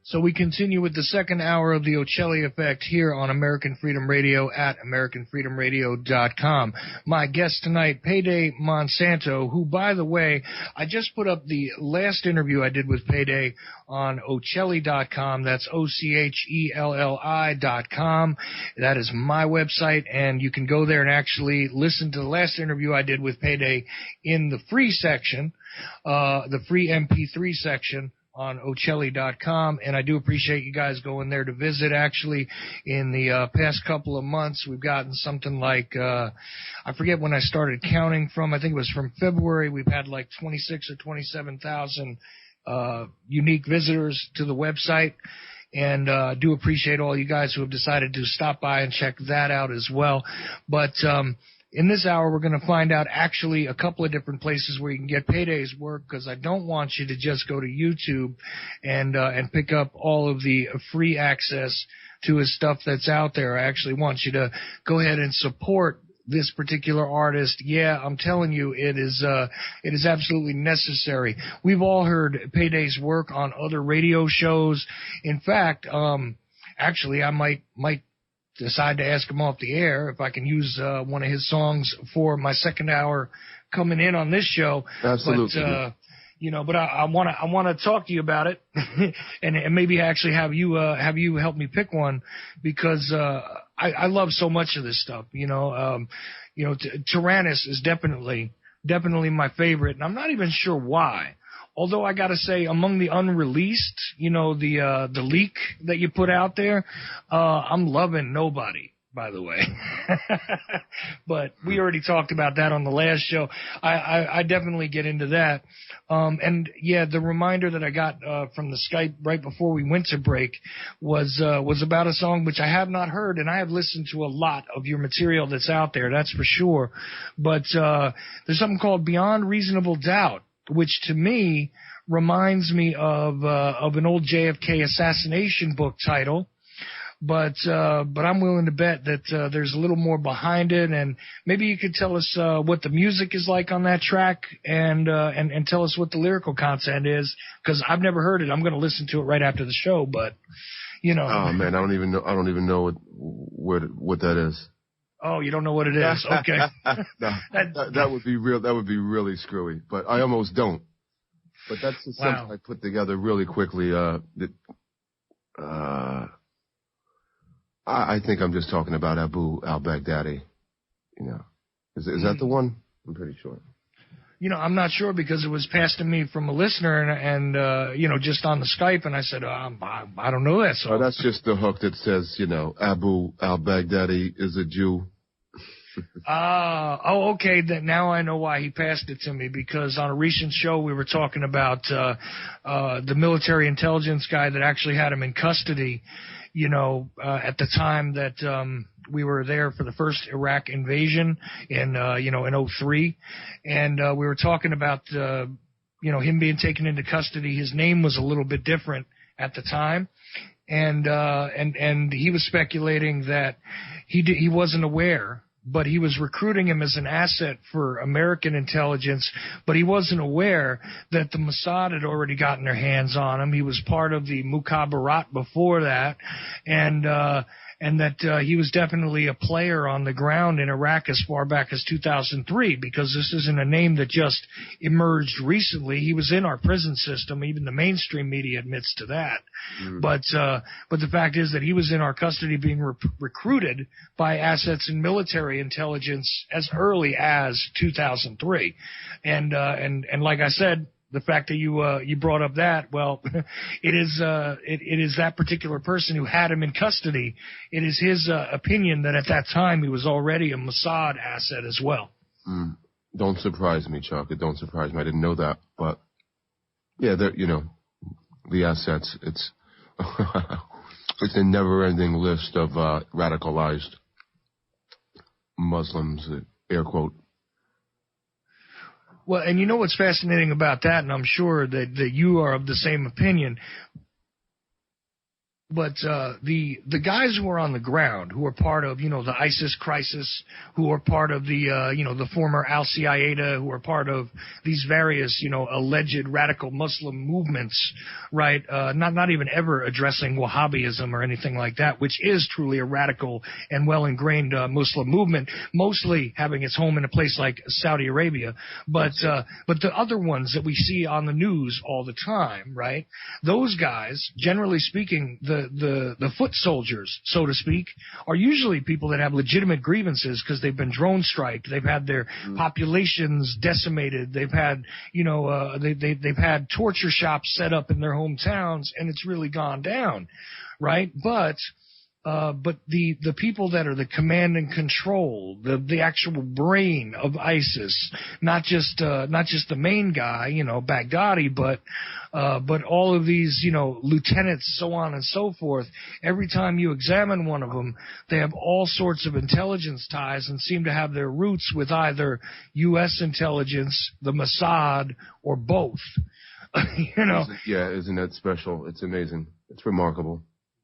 So we continue with the second hour of the Ochelli Effect here on American Freedom Radio at AmericanFreedomRadio.com. My guest tonight, Payday Monsanto, who, by the way, I just put up the last interview I did with Payday on Ochelli.com. That's OCHELLI.com. That is my website, and you can go there and actually listen to the last interview I did with Payday in the free section, the free MP3 section on Ochelli.com, and I do appreciate you guys going there to visit. Actually, in the past couple of months, we've gotten something like, I forget when I started counting from, I think it was from February, we've had like 26 or 27,000 unique visitors to the website, and do appreciate all you guys who have decided to stop by and check that out as well. But in this hour, we're going to find out actually a couple of different places where you can get Payday's work, because I don't want you to just go to YouTube and pick up all of the free access to his stuff that's out there. I actually want you to go ahead and support this particular artist. Yeah, I'm telling you, it is absolutely necessary. We've all heard Payday's work on other radio shows. In fact, actually, I might decide to ask him off the air if I can use one of his songs for my second hour coming in on this show. Absolutely. But but I want to talk to you about it, and maybe actually have you help me pick one, because I love so much of this stuff. Tyrannus is definitely my favorite, and I'm not even sure why. Although I got to say, among the unreleased, the leak that you put out there, I'm loving Nobody, by the way. But we already talked about that on the last show. I definitely get into that. And yeah, the reminder that I got from the Skype right before we went to break was about a song which I have not heard, and I have listened to a lot of your material that's out there, that's for sure. But there's something called Beyond Reasonable Doubt, which to me reminds me of an old JFK assassination book title, but I'm willing to bet that there's a little more behind it, and maybe you could tell us what the music is like on that track, and tell us what the lyrical content is, because I've never heard it. I'm going to listen to it right after the show, but Oh man, I don't even know what that is. Oh, you don't know what it is? Okay. No, that would be real. That would be really screwy. But I almost don't. But that's just something I put together really quickly. I think I'm just talking about Abu al-Baghdadi. Is that the one? I'm pretty sure. I'm not sure, because it was passed to me from a listener, and just on the Skype, and I said, I don't know that song. Oh, that's just the hook that says, Abu al-Baghdadi is a Jew. Okay. Now I know why he passed it to me, because on a recent show we were talking about the military intelligence guy that actually had him in custody, at the time that we were there for the first Iraq invasion in 2003, and we were talking about him being taken into custody. His name was a little bit different at the time, and he was speculating that he wasn't aware, but he was recruiting him as an asset for American intelligence, but he wasn't aware that the Mossad had already gotten their hands on him. He was part of the Mukhabarat before that, and that he was definitely a player on the ground in Iraq as far back as 2003, because this isn't a name that just emerged recently. He was in our prison system. Even the mainstream media admits to that. But the fact is that he was in our custody being recruited by assets in military intelligence as early as 2003. And like I said, the fact that you brought up that, well, it is that particular person who had him in custody. It is his opinion that at that time he was already a Mossad asset as well. Don't surprise me, Chuck. It don't surprise me. I didn't know that, but yeah, the assets. It's it's a never-ending list of radicalized Muslims, air quote. Well, and what's fascinating about that, and I'm sure that you are of the same opinion, But the guys who are on the ground, who are part of, the ISIS crisis, who are part of the, the former Al-Qaeda, who are part of these various, alleged radical Muslim movements, right? Not even ever addressing Wahhabism or anything like that, which is truly a radical and well-ingrained Muslim movement, mostly having its home in a place like Saudi Arabia. But the other ones that we see on the news all the time, right? Those guys, generally speaking, the foot soldiers, so to speak, are usually people that have legitimate grievances because they've been drone striked, they've had their populations decimated, they've had, they've had torture shops set up in their hometowns, and it's really gone down, right? But the people that are the command and control, the actual brain of ISIS, not just the main guy, Baghdadi, but all of these, lieutenants, so on and so forth. Every time you examine one of them, they have all sorts of intelligence ties and seem to have their roots with either U.S. intelligence, the Mossad, or both. Yeah, isn't that special? It's amazing. It's remarkable.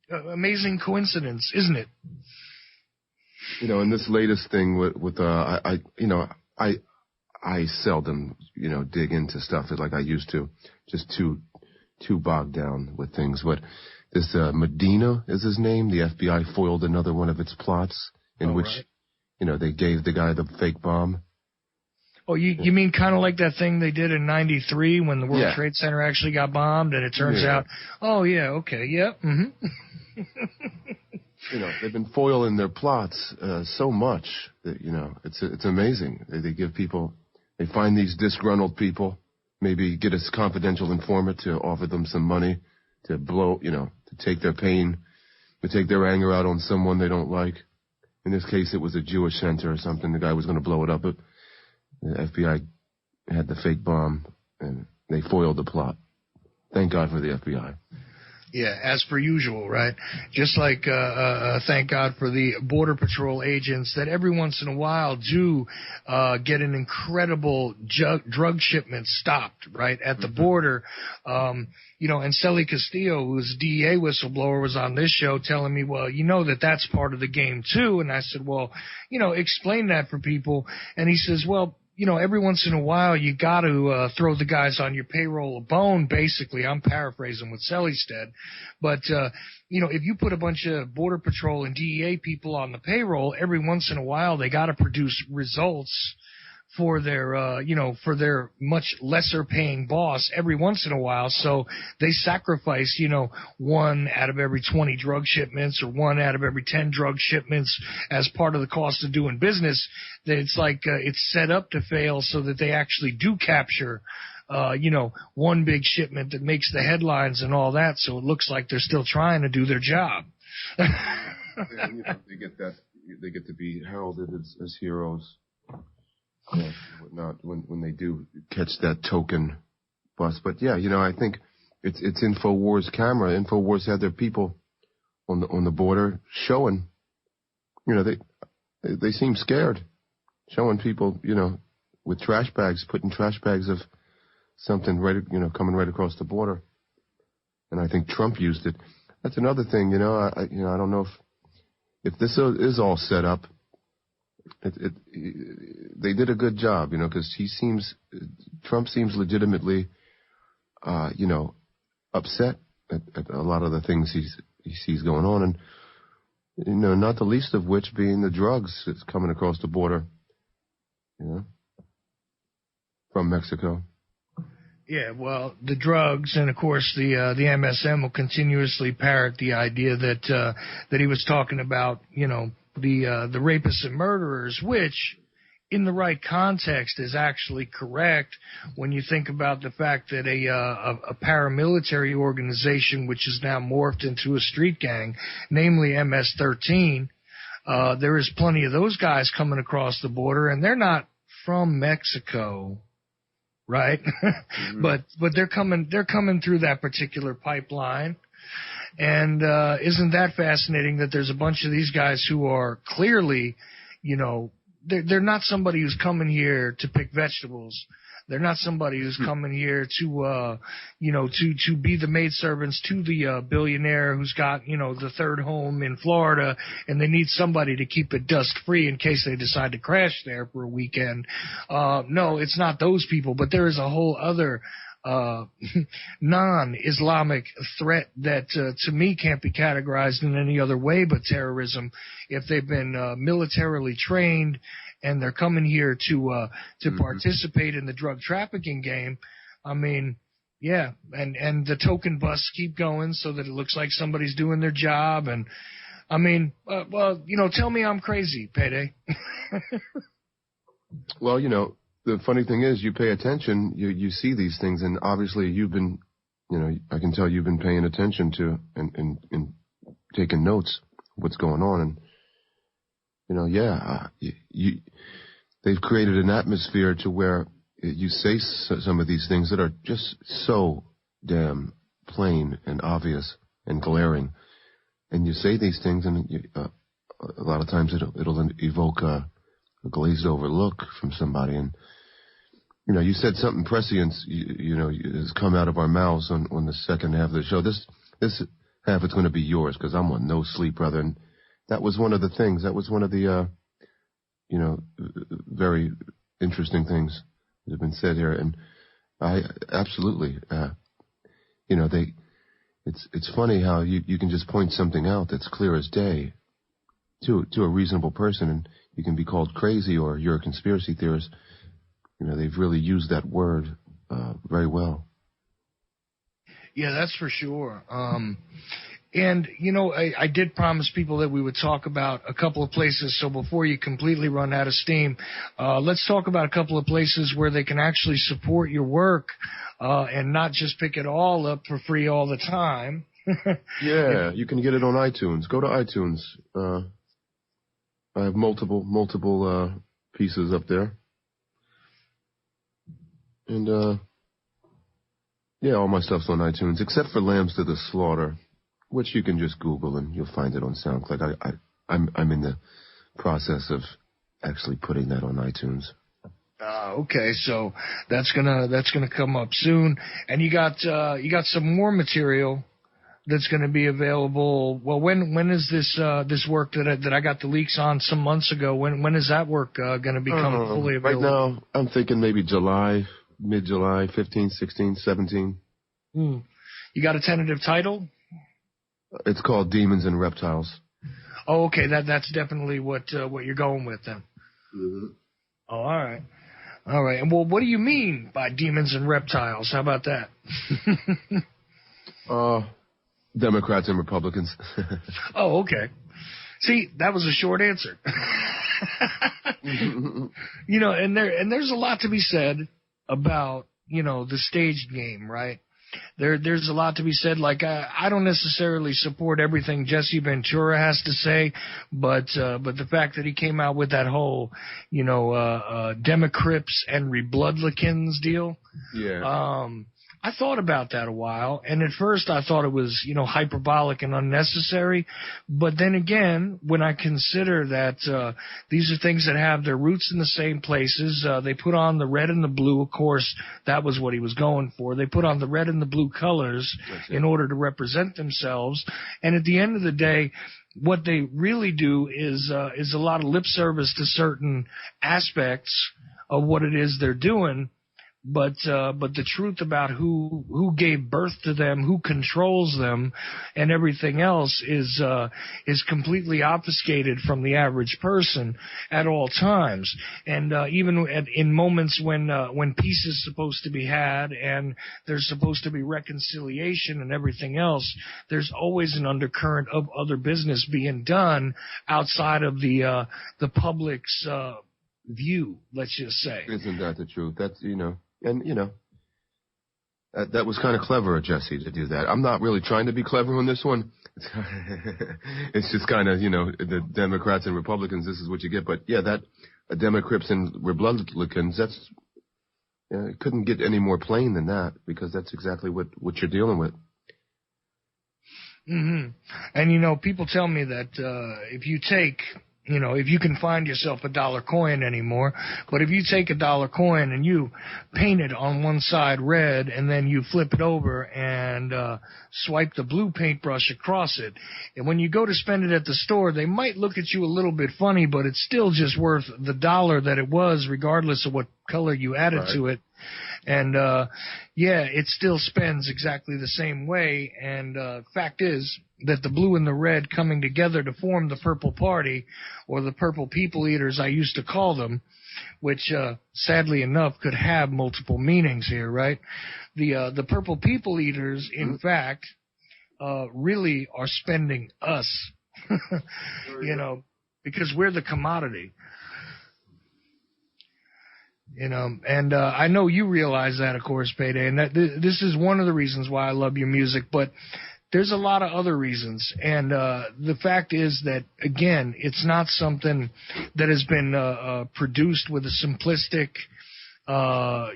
Amazing coincidence, isn't it? And this latest thing with I seldom, dig into stuff like I used to, just too bogged down with things. But this Medina is his name. The FBI foiled another one of its plots in which, right, they gave the guy the fake bomb. Oh, you mean kind of like that thing they did in '93 when the World Trade Center actually got bombed, and it turns out, they've been foiling their plots so much that it's amazing. They give people, they find these disgruntled people, maybe get a confidential informant to offer them some money to blow, to take their pain, to take their anger out on someone they don't like. In this case, it was a Jewish center or something. The guy was going to blow it up, but the FBI had the fake bomb, and they foiled the plot. Thank God for the FBI. Yeah, as per usual, right? Just like thank God for the Border Patrol agents that every once in a while do get an incredible drug shipment stopped, right, at the border. And Celi Castillo, who's a DEA whistleblower, was on this show telling me, well, that's part of the game too. And I said, well, explain that for people. And he says, well, every once in a while you got to throw the guys on your payroll a bone, basically. I'm paraphrasing what Selly said. But, if you put a bunch of Border Patrol and DEA people on the payroll, every once in a while they got to produce results for their, for their much lesser paying boss every once in a while. So they sacrifice, 1 out of every 20 drug shipments or 1 out of every 10 drug shipments as part of the cost of doing business. That it's like, it's set up to fail so that they actually do capture, one big shipment that makes the headlines and all that. So it looks like they're still trying to do their job. They get to be heralded as heroes. Yeah, whatnot when they do catch that token bus. But I think it's InfoWars camera. InfoWars had their people on the border showing, they seem scared, showing people, with trash bags, putting trash bags of something right, coming right across the border. And I think Trump used it. That's another thing, I don't know if this is all set up. They did a good job, because Trump seems legitimately, upset at a lot of the things he sees going on, and not the least of which being the drugs that's coming across the border, from Mexico. Yeah, well, the drugs, and of course the MSM will continuously parrot the idea that he was talking about, the rapists and murderers, which in the right context is actually correct when you think about the fact that a paramilitary organization, which is now morphed into a street gang, namely MS-13, there is plenty of those guys coming across the border, and they're not from Mexico, right? but they're coming through that particular pipeline. And isn't that fascinating that there's a bunch of these guys who are clearly, they're not somebody who's coming here to pick vegetables. They're not somebody who's coming here to, to be the maidservants to the billionaire who's got, the third home in Florida, and they need somebody to keep it dust free in case they decide to crash there for a weekend. No, it's not those people, but there is a whole other non-Islamic threat that to me can't be categorized in any other way but terrorism. If they've been militarily trained and they're coming here to participate in the drug trafficking game, I mean, yeah, and the token busts keep going so that it looks like somebody's doing their job. And I mean, tell me I'm crazy, PayDay. Well, the funny thing is, you pay attention, you see these things, and obviously you've been, I can tell you've been paying attention to and taking notes of what's going on. And, they've created an atmosphere to where you say some of these things that are just so damn plain and obvious and glaring. And you say these things, and a lot of times it'll evoke a glazed over look from somebody. And, you said something prescient, has come out of our mouths on the second half of the show. This half is going to be yours because I'm on no sleep, brother. And that was one of the things. That was one of the, very interesting things that have been said here. And I absolutely, it's funny how you can just point something out that's clear as day to a reasonable person, and you can be called crazy or you're a conspiracy theorist. They've really used that word very well. Yeah, that's for sure. And, I did promise people that we would talk about a couple of places. So before you completely run out of steam, let's talk about a couple of places where they can actually support your work and not just pick it all up for free all the time. Yeah, you can get it on iTunes. Go to iTunes. I have multiple pieces up there. And, all my stuff's on iTunes, except for Lambs to the Slaughter, which you can just Google and you'll find it on SoundCloud. I'm in the process of actually putting that on iTunes. Okay, so that's gonna come up soon. And you got some more material that's going to be available. Well, when is this work that I got the leaks on some months ago? When is that work going to become fully available? Right now, I'm thinking maybe July, mid-July, 15, 16, 17. You got a tentative title? It's called Demons and Reptiles. Oh, okay. That's definitely what you're going with then. Mm-hmm. Oh, all right. And well, what do you mean by demons and reptiles? How about that? Democrats and Republicans. Oh, okay. See, that was a short answer. And there's a lot to be said about, the staged game, right? There's a lot to be said. Like, I don't necessarily support everything Jesse Ventura has to say, but the fact that he came out with that whole, Democrips and Rebloodlicans deal. Yeah. I thought about that a while, and at first I thought it was, hyperbolic and unnecessary. But then again, when I consider that these are things that have their roots in the same places, they put on the red and the blue. Of course, that was what he was going for. They put on the red and the blue colors in order to represent themselves. And at the end of the day, what they really do is a lot of lip service to certain aspects of what it is they're doing. But the truth about who gave birth to them, who controls them, and everything else is completely obfuscated from the average person at all times. And even in moments when peace is supposed to be had and there's supposed to be reconciliation and everything else, there's always an undercurrent of other business being done outside of the public's view. Let's just say. Isn't that the truth? That's And, that was kind of clever of Jesse to do that. I'm not really trying to be clever on this one. It's just kind of, the Democrats and Republicans, this is what you get. But, yeah, that Democrips and Republicans, that's, it couldn't get any more plain than that, because that's exactly what you're dealing with. Mm-hmm. And, people tell me that if you take You know, if you can find yourself a dollar coin anymore. But if you take a dollar coin and you paint it on one side red and then you flip it over and swipe the blue paintbrush across it, and when you go to spend it at the store, they might look at you a little bit funny, but it's still just worth the dollar that it was, regardless of what color you added to it. And, yeah, it still spends exactly the same way. And fact is that the blue and the red coming together to form the Purple Party, or the Purple People Eaters, I used to call them, which, sadly enough, could have multiple meanings here, right? The Purple People Eaters, in fact, really are spending us, you know, because we're the commodity. You know, and I know you realize that, of course, PayDay, and that this is one of the reasons why I love your music, but there's a lot of other reasons. And the fact is that, again, it's not something that has been produced with a simplistic,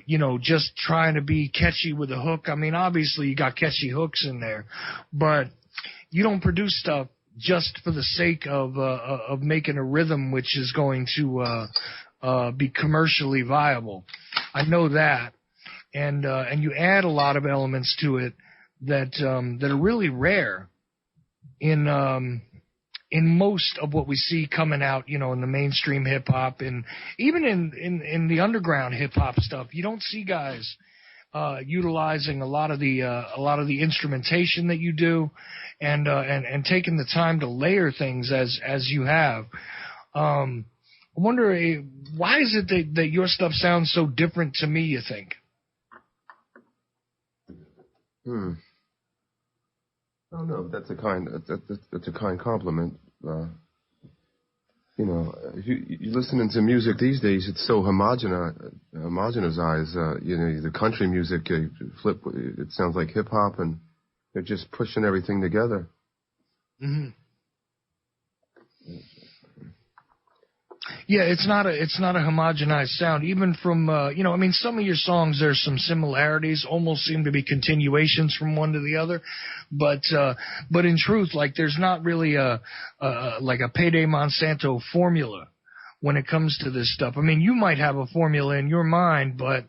you know, just trying to be catchy with a hook. I mean, obviously you got catchy hooks in there, but you don't produce stuff just for the sake of making a rhythm which is going to be commercially viable. I know that, and you add a lot of elements to it that are really rare in most of what we see coming out, you know, in the mainstream hip hop, and even in the underground hip hop stuff. You don't see guys utilizing a lot of the instrumentation that you do, and taking the time to layer things as you have. I wonder, why is it that your stuff sounds so different to me, you think? I don't know. That's a kind compliment. You know, if you're listening to music these days, it's so homogenized. You know, the country music, flip, it sounds like hip hop, and they're just pushing everything together. Mm-hmm. Yeah, it's not a homogenized sound. Even from you know, I mean, some of your songs, there's some similarities, almost seem to be continuations from one to the other, but in truth, like, there's not really like a PayDay Monsanto formula when it comes to this stuff. I mean, you might have a formula in your mind, but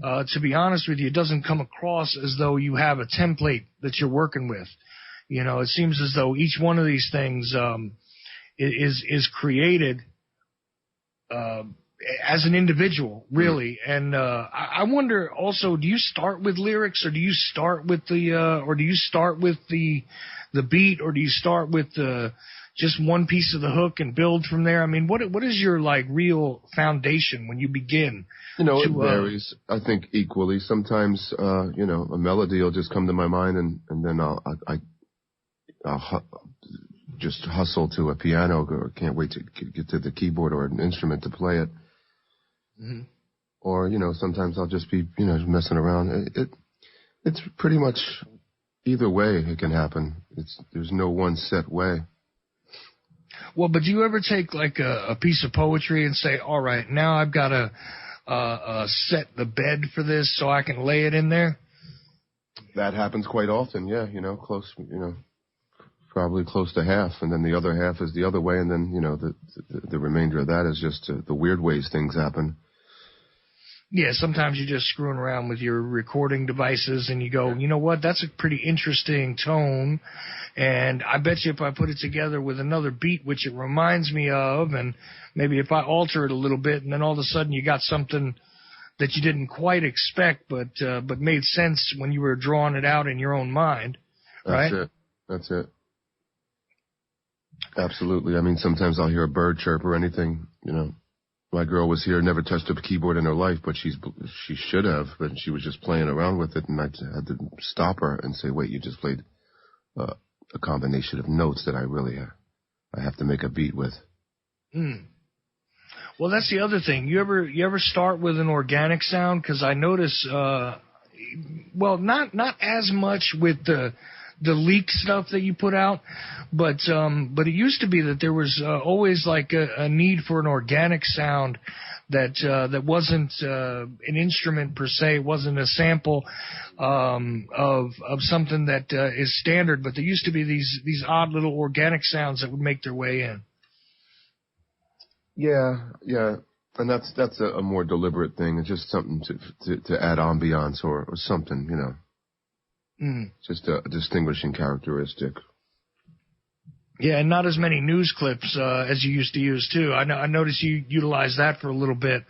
to be honest with you, it doesn't come across as though you have a template that you're working with. You know, it seems as though each one of these things is created as an individual, really. And I wonder also, do you start with lyrics, or do you start with the beat, or do you start with just one piece of the hook and build from there? I mean, what is your, like, real foundation when you begin? You know, it varies, I think, equally. Sometimes, you know, a melody will just come to my mind, and then I'll just hustle to a piano, or can't wait to get to the keyboard or an instrument to play it. Mm-hmm. Or, you know, sometimes I'll just be, you know, messing around. It's pretty much either way it can happen. There's no one set way. Well, but do you ever take, like, a piece of poetry and say, all right, now I've got to set the bed for this so I can lay it in there? That happens quite often, yeah, you know, probably close to half, and then the other half is the other way, and then, you know, the remainder of that is just the weird ways things happen. Yeah, sometimes you're just screwing around with your recording devices, and you go, you know what, that's a pretty interesting tone, and I bet you if I put it together with another beat, which it reminds me of, and maybe if I alter it a little bit, and then all of a sudden you got something that you didn't quite expect, but made sense when you were drawing it out in your own mind, right? That's it. Absolutely. I mean, sometimes I'll hear a bird chirp or anything, you know. My girl was here, never touched a keyboard in her life, but she should have, but she was just playing around with it, and I had to stop her and say, wait, you just played a combination of notes that I have to make a beat with. Well, that's the other thing. You ever start with an organic sound? Because I notice, well, not as much with the leaked stuff that you put out, but it used to be that there was always like a need for an organic sound that wasn't an instrument per se, wasn't a sample of something that is standard, but there used to be these odd little organic sounds that would make their way in. Yeah. And that's a more deliberate thing. It's just something to add ambiance or something, you know. Just a distinguishing characteristic. Yeah, and not as many news clips as you used to use too. I noticed you utilize that for a little bit.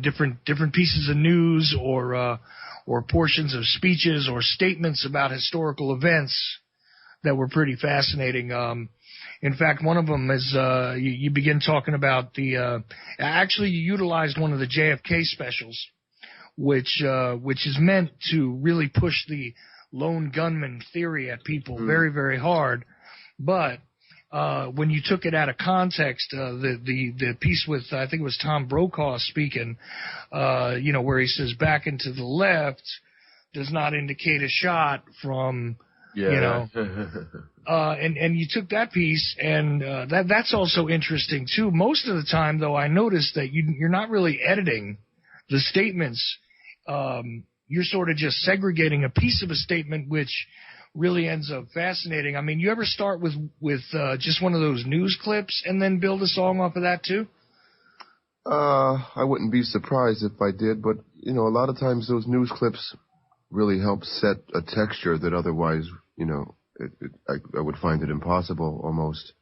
Different pieces of news or portions of speeches or statements about historical events that were pretty fascinating. In fact, one of them is you begin talking about actually you utilized one of the JFK specials, which is meant to really push the lone gunman theory at people very, very hard. But when you took it out of context, the piece with, I think it was Tom Brokaw speaking, where he says back and to the left does not indicate a shot from, and you took that piece, and that's also interesting too. Most of the time, though, I noticed that you're not really editing the statements. You're sort of just segregating a piece of a statement, which really ends up fascinating. I mean, you ever start with just one of those news clips and then build a song off of that too? I wouldn't be surprised if I did, but a lot of times those news clips really help set a texture that otherwise, I would find it impossible almost,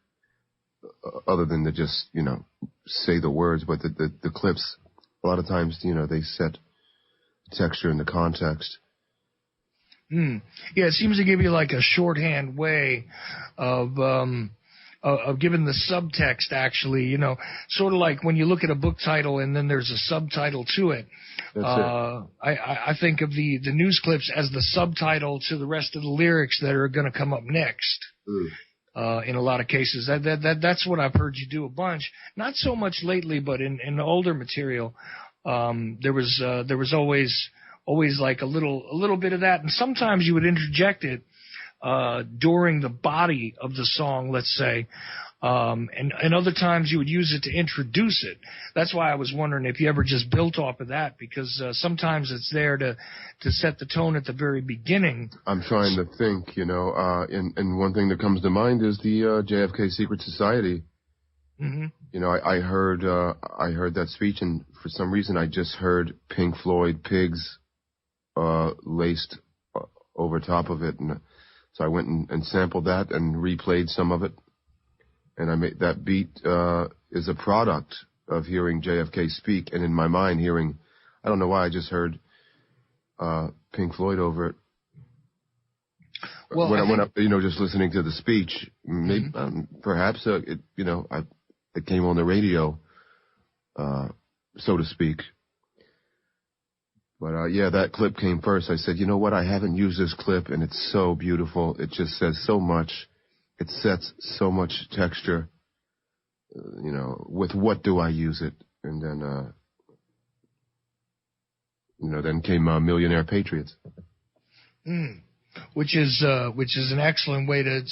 other than to just, say the words. But the clips, a lot of times, they set texture in the context. Yeah, it seems to give you like a shorthand way of giving the subtext, actually, sort of like when you look at a book title and then there's a subtitle to it. That's it. I think of the news clips as the subtitle to the rest of the lyrics that are going to come up next. In a lot of cases, that's what I've heard you do a bunch. Not so much lately, but in older material, there was always like a little bit of that, and sometimes you would interject it during the body of the song, let's say, and other times you would use it to introduce it. That's why I was wondering if you ever just built off of that, because sometimes it's there to set the tone at the very beginning. I'm trying to think, and one thing that comes to mind is the JFK Secret Society. I heard that speech, and for some reason I just heard Pink Floyd Pigs laced over top of it, and so I went and sampled that and replayed some of it, and I made that beat is a product of hearing JFK speak, and in my mind hearing, I don't know why, I just heard Pink Floyd over it. Well, when I went up, just listening to the speech, maybe perhaps it came on the radio, so to speak. But, that clip came first. I said, you know what? I haven't used this clip, and it's so beautiful. It just says so much. It sets so much texture. With what do I use it? And then, then came Millionaire Patriots. Which is an excellent way to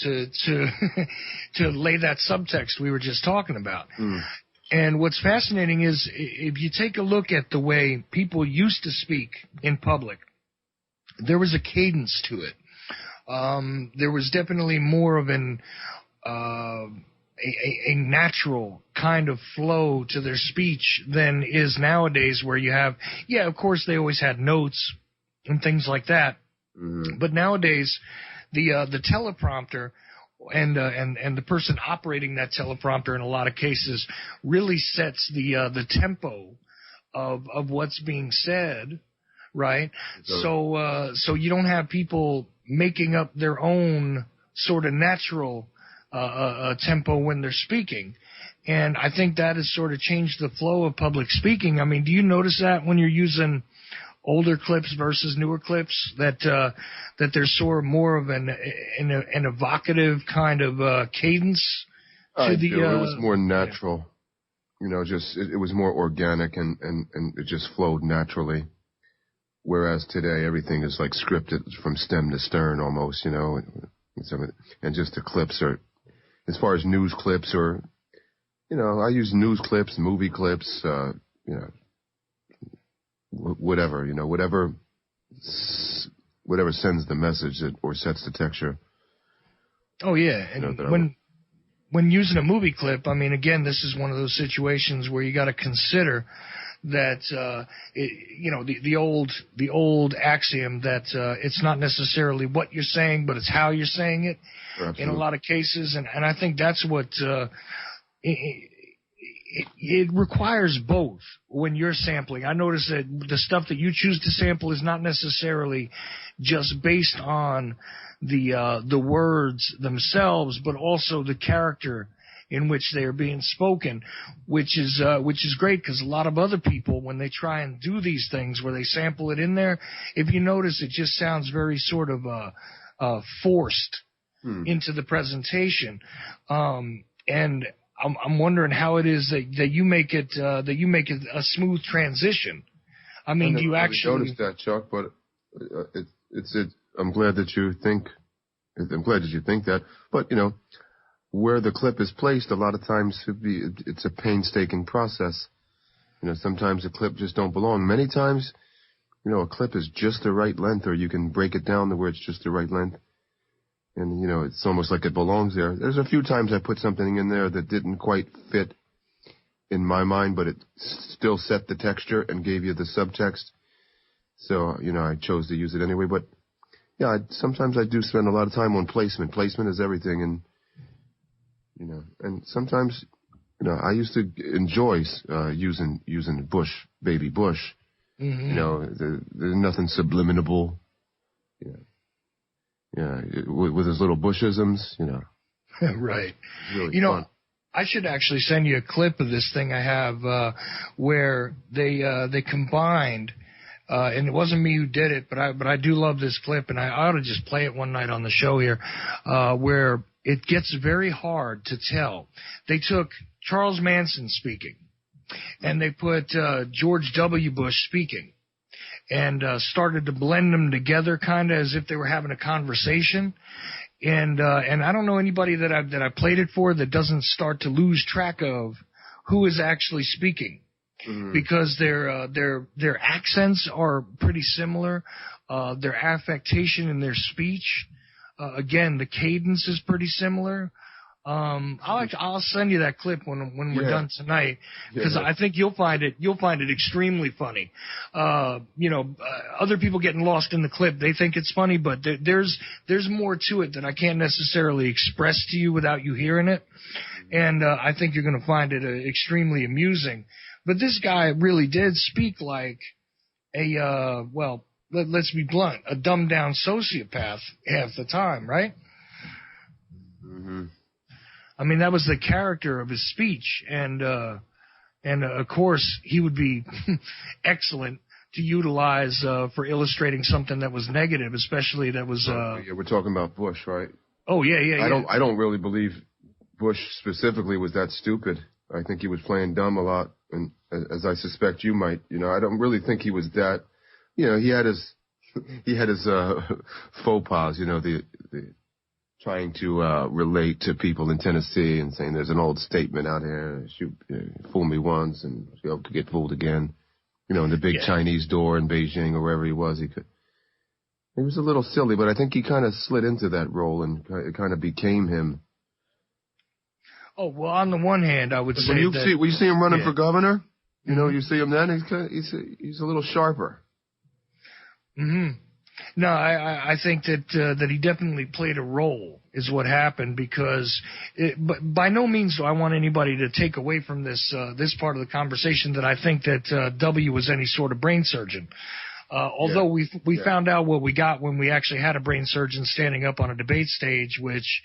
to lay that subtext we were just talking about. And what's fascinating is if you take a look at the way people used to speak in public, there was a cadence to it. There was definitely more of a natural kind of flow to their speech than is nowadays, where you have, of course they always had notes and things like that. But nowadays, the teleprompter and the person operating that teleprompter in a lot of cases really sets the tempo of what's being said, right? So you don't have people making up their own sort of natural tempo when they're speaking. And I think that has sort of changed the flow of public speaking. I mean, do you notice that when you're using older clips versus newer clips, that there's sort of more of an evocative kind of cadence to the? It was more natural, just it was more organic and it just flowed naturally. Whereas today everything is like scripted from stem to stern almost, and just the clips are, as far as news clips or, I use news clips, movie clips, whatever, whatever sends the message or sets the texture. Oh yeah, and when using a movie clip, I mean, again, this is one of those situations where you got to consider that the old axiom that it's not necessarily what you're saying, but it's how you're saying it. Absolutely. In a lot of cases, and I think that's what it requires both when you're sampling. I notice that the stuff that you choose to sample is not necessarily just based on the words themselves, but also the character in which they are being spoken, which is great, because a lot of other people, when they try and do these things where they sample it in there, if you notice, it just sounds very sort of forced into the presentation, and I'm wondering how it is that you make it a smooth transition. I mean, do you actually noticed that, Chuck? But I'm glad that you think that. But where the clip is placed, a lot of times it's a painstaking process. Sometimes a clip just don't belong. Many times, a clip is just the right length, or you can break it down to where it's just the right length. And, it's almost like it belongs there. There's a few times I put something in there that didn't quite fit in my mind, but it still set the texture and gave you the subtext. So, I chose to use it anyway. But, yeah, sometimes I do spend a lot of time on placement. Placement is everything. And, and sometimes, I used to enjoy using Bush, baby Bush. Mm-hmm. There's nothing subliminal, Yeah, with his little Bushisms, Right. Really fun. I should actually send you a clip of this thing I have where they combined, and it wasn't me who did it, but I do love this clip, and I ought to just play it one night on the show here, where it gets very hard to tell. They took Charles Manson speaking, and they put George W. Bush speaking, and started to blend them together kind of as if they were having a conversation. And I don't know anybody that I played it for that doesn't start to lose track of who is actually speaking, because their accents are pretty similar, their affectation in their speech, again, the cadence is pretty similar. I'll send you that clip when we're done tonight, because I think you'll find it extremely funny. Other people getting lost in the clip, they think it's funny, but there's more to it that I can't necessarily express to you without you hearing it. And I think you're going to find it extremely amusing. But this guy really did speak like let's be blunt, a dumbed down sociopath half the time, right? Mm-hmm. I mean, that was the character of his speech, and of course he would be excellent to utilize for illustrating something that was negative, especially that was. We're talking about Bush, right? Oh yeah. I don't really believe Bush specifically was that stupid. I think he was playing dumb a lot, and as I suspect you might. I don't really think he was that. He had his faux pas. The trying to relate to people in Tennessee and saying there's an old statement out here, fool me once and you'll get fooled again. In the big Chinese door in Beijing or wherever he was, he was a little silly, but I think he kind of slid into that role and it kind of became him. Oh, well, on the one hand, I would say when you see him running for governor, you see him then, he's a little sharper. Mm-hmm. No, I think that he definitely played a role is what happened, because but by no means do I want anybody to take away from this part of the conversation that I think that W was any sort of brain surgeon. Although we found out what we got when we actually had a brain surgeon standing up on a debate stage, which,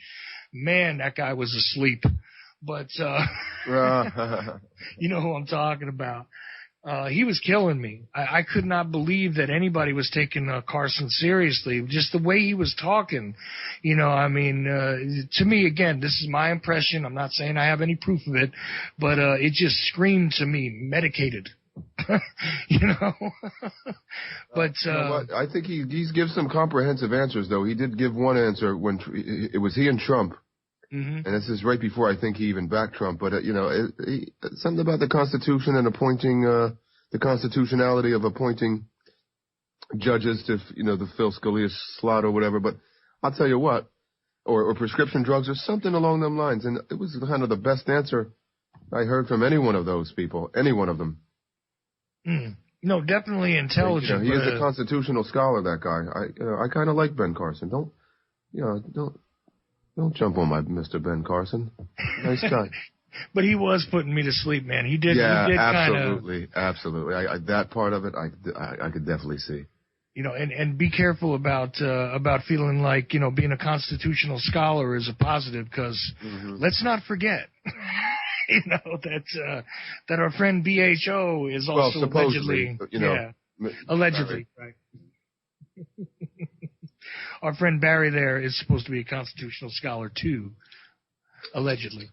man, that guy was asleep. But you know who I'm talking about. He was killing me. I could not believe that anybody was taking Carson seriously. Just the way he was talking, to me, again, this is my impression. I'm not saying I have any proof of it, but it just screamed to me medicated. But I think he gives some comprehensive answers, though. He did give one answer when it was he and Trump. Mm-hmm. And this is right before I think he even backed Trump. But, something about the Constitution and appointing, the constitutionality of appointing judges to, the Phil Scalia slot or whatever. But I'll tell you what, or prescription drugs or something along them lines. And it was kind of the best answer I heard from any one of those people, any one of them. No, definitely intelligent. He is a constitutional scholar, that guy. I kind of like Ben Carson. Don't jump on my Mr. Ben Carson. Nice guy. But he was putting me to sleep, man. He did. Yeah, he did absolutely. That part of it, I could definitely see. And be careful about feeling like, being a constitutional scholar is a positive, because let's not forget, that our friend BHO is also allegedly, allegedly, right. Our friend Barry there is supposed to be a constitutional scholar too, allegedly.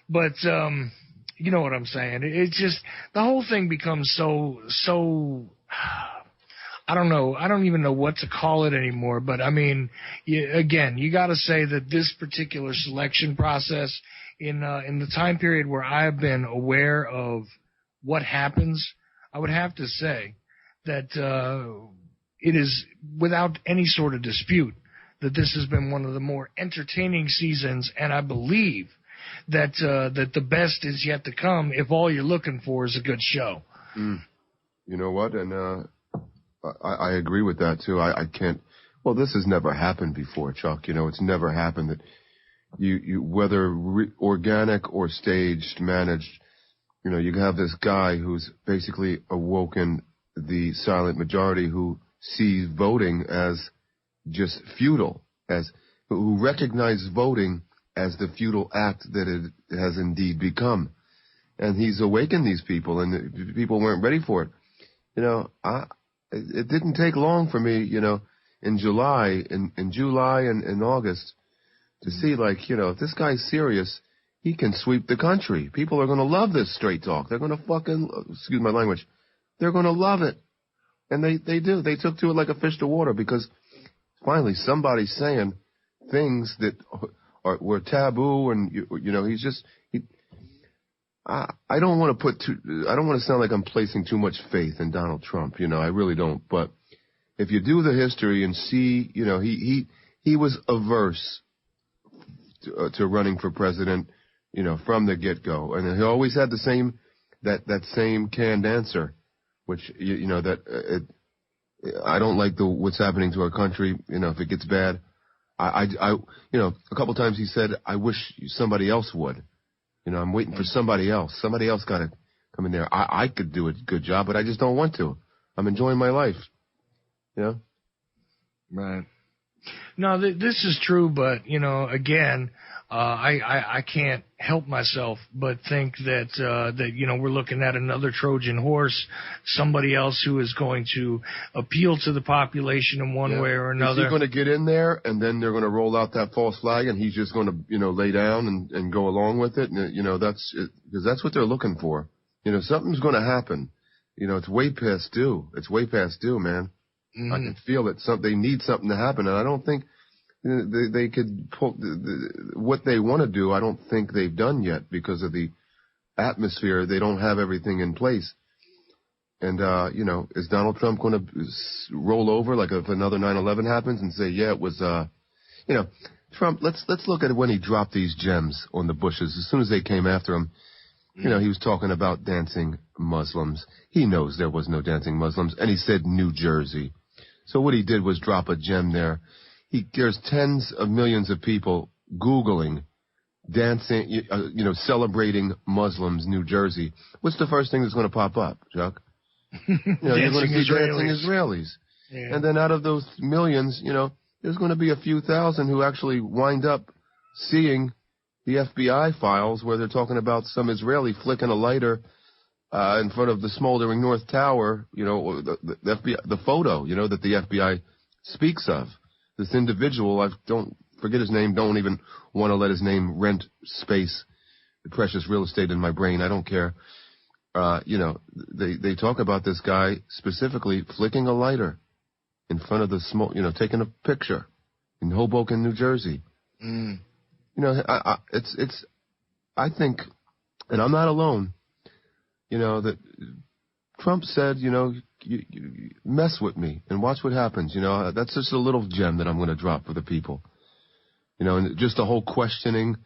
But, you know what I'm saying? It's just, the whole thing becomes so, I don't know. I don't even know what to call it anymore. But, I mean, you got to say that this particular selection process in the time period where I have been aware of what happens, I would have to say that it is without any sort of dispute that this has been one of the more entertaining seasons, and I believe that the best is yet to come if all you're looking for is a good show. You know what? And I agree with that, too. I can't – well, this has never happened before, Chuck. It's never happened that you whether organic or staged, managed, you have this guy who's basically awoken the silent majority who sees voting as just feudal, who recognize voting as the feudal act that it has indeed become. And he's awakened these people, and the people weren't ready for it. It didn't take long for me, in July and August to see, if this guy's serious, he can sweep the country. People are going to love this straight talk. They're going to excuse my language, they're going to love it. And they do. They took to it like a fish to water, because finally somebody's saying things that were taboo, and, he's just... I don't want to sound like I'm placing too much faith in Donald Trump. I really don't. But if you do the history and see, he was averse to running for president, from the get-go. And he always had the same, that same canned answer, which, I don't like what's happening to our country. If it gets bad, a couple times he said, I wish somebody else would. I'm waiting for somebody else. Somebody else got to come in there. I could do a good job, but I just don't want to. I'm enjoying my life. Right. No, this is true, but, again, I can't help myself but think that we're looking at another Trojan horse, somebody else who is going to appeal to the population in one way or another. Is he going to get in there, and then they're going to roll out that false flag, and he's just going to, lay down and go along with it? And, because that's what they're looking for. Something's going to happen. It's way past due. It's way past due, man. Mm-hmm. I can feel it. They need something to happen, and I don't think they could pull what they want to do. I don't think they've done yet because of the atmosphere. They don't have everything in place. And, is Donald Trump going to roll over like if another 9/11 happens and say, yeah, it was, Trump, let's look at when he dropped these gems on the bushes. As soon as they came after him, he was talking about dancing Muslims. He knows there was no dancing Muslims, and he said New Jersey. So what he did was drop a gem there. There's tens of millions of people Googling dancing, celebrating Muslims, New Jersey. What's the first thing that's going to pop up, Chuck? You're going to see dancing Israelis. Yeah. And then out of those millions, there's going to be a few thousand who actually wind up seeing the FBI files where they're talking about some Israeli flicking a lighter in front of the smoldering North Tower, the FBI, the photo, that the FBI speaks of. This individual, I don't forget his name, don't even want to let his name rent space, the precious real estate in my brain. I don't care. They talk about this guy specifically flicking a lighter in front of the smoke, taking a picture in Hoboken, New Jersey. Mm. I think, and I'm not alone, that Trump said, you mess with me and watch what happens. That's just a little gem that I'm going to drop for the people. and just the whole questioning,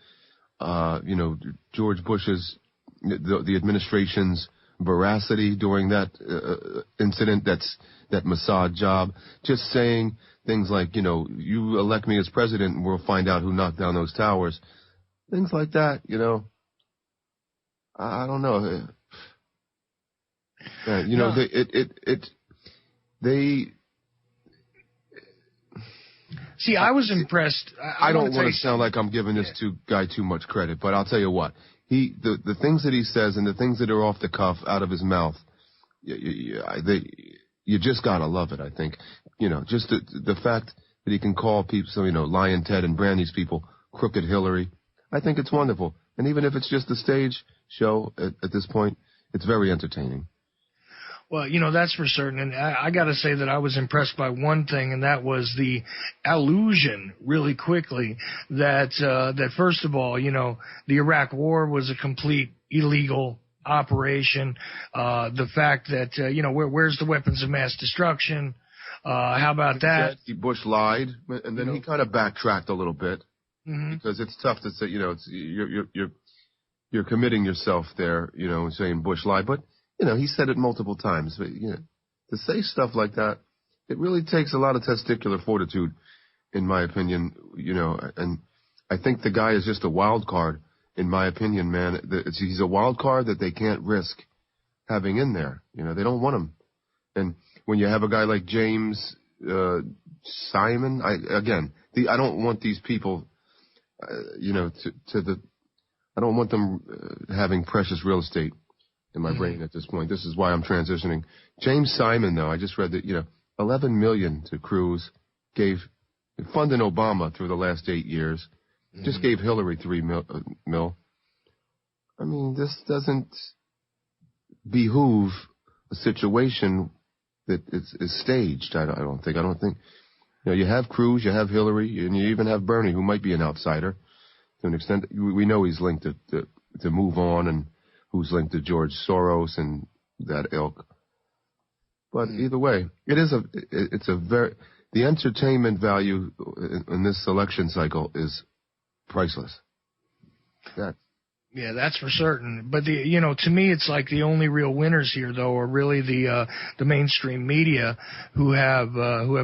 George Bush's, the administration's veracity during that incident, that Mossad job, just saying things like, you elect me as president and we'll find out who knocked down those towers. Things like that, I don't know. They See, I was impressed. I don't want to sound like I'm giving this guy too much credit, but I'll tell you what. The things that he says and the things that are off the cuff out of his mouth, you just gotta love it. I think, just the fact that he can call people, Lion Ted and brand these people crooked Hillary. I think it's wonderful. And even if it's just a stage show at this point, it's very entertaining. Well, that's for certain. And I got to say that I was impressed by one thing, and that was the allusion really quickly that first of all, the Iraq War was a complete illegal operation. The fact that, where's the weapons of mass destruction? How about that? Bush lied, and then he kind of backtracked a little bit because it's tough to say, you're committing yourself there, saying Bush lied, but he said it multiple times. But, to say stuff like that, it really takes a lot of testicular fortitude, in my opinion, and I think the guy is just a wild card, in my opinion, man. He's a wild card that they can't risk having in there. They don't want him. And when you have a guy like James Simon, I don't want these people, I don't want them having precious real estate in my brain at this point. This is why I'm transitioning. James Simon, though, I just read that, $11 million to Cruz, funding Obama through the last 8 years, just gave Hillary $3 mil. I mean, this doesn't behoove a situation that is staged. I don't think. You have Cruz, you have Hillary, and you even have Bernie, who might be an outsider to an extent. We know he's linked to Move On, and who's linked to George Soros and that ilk. But either way, the entertainment value in this election cycle is priceless. Yeah, that's for certain. But to me, it's like the only real winners here, though, are really the mainstream media who have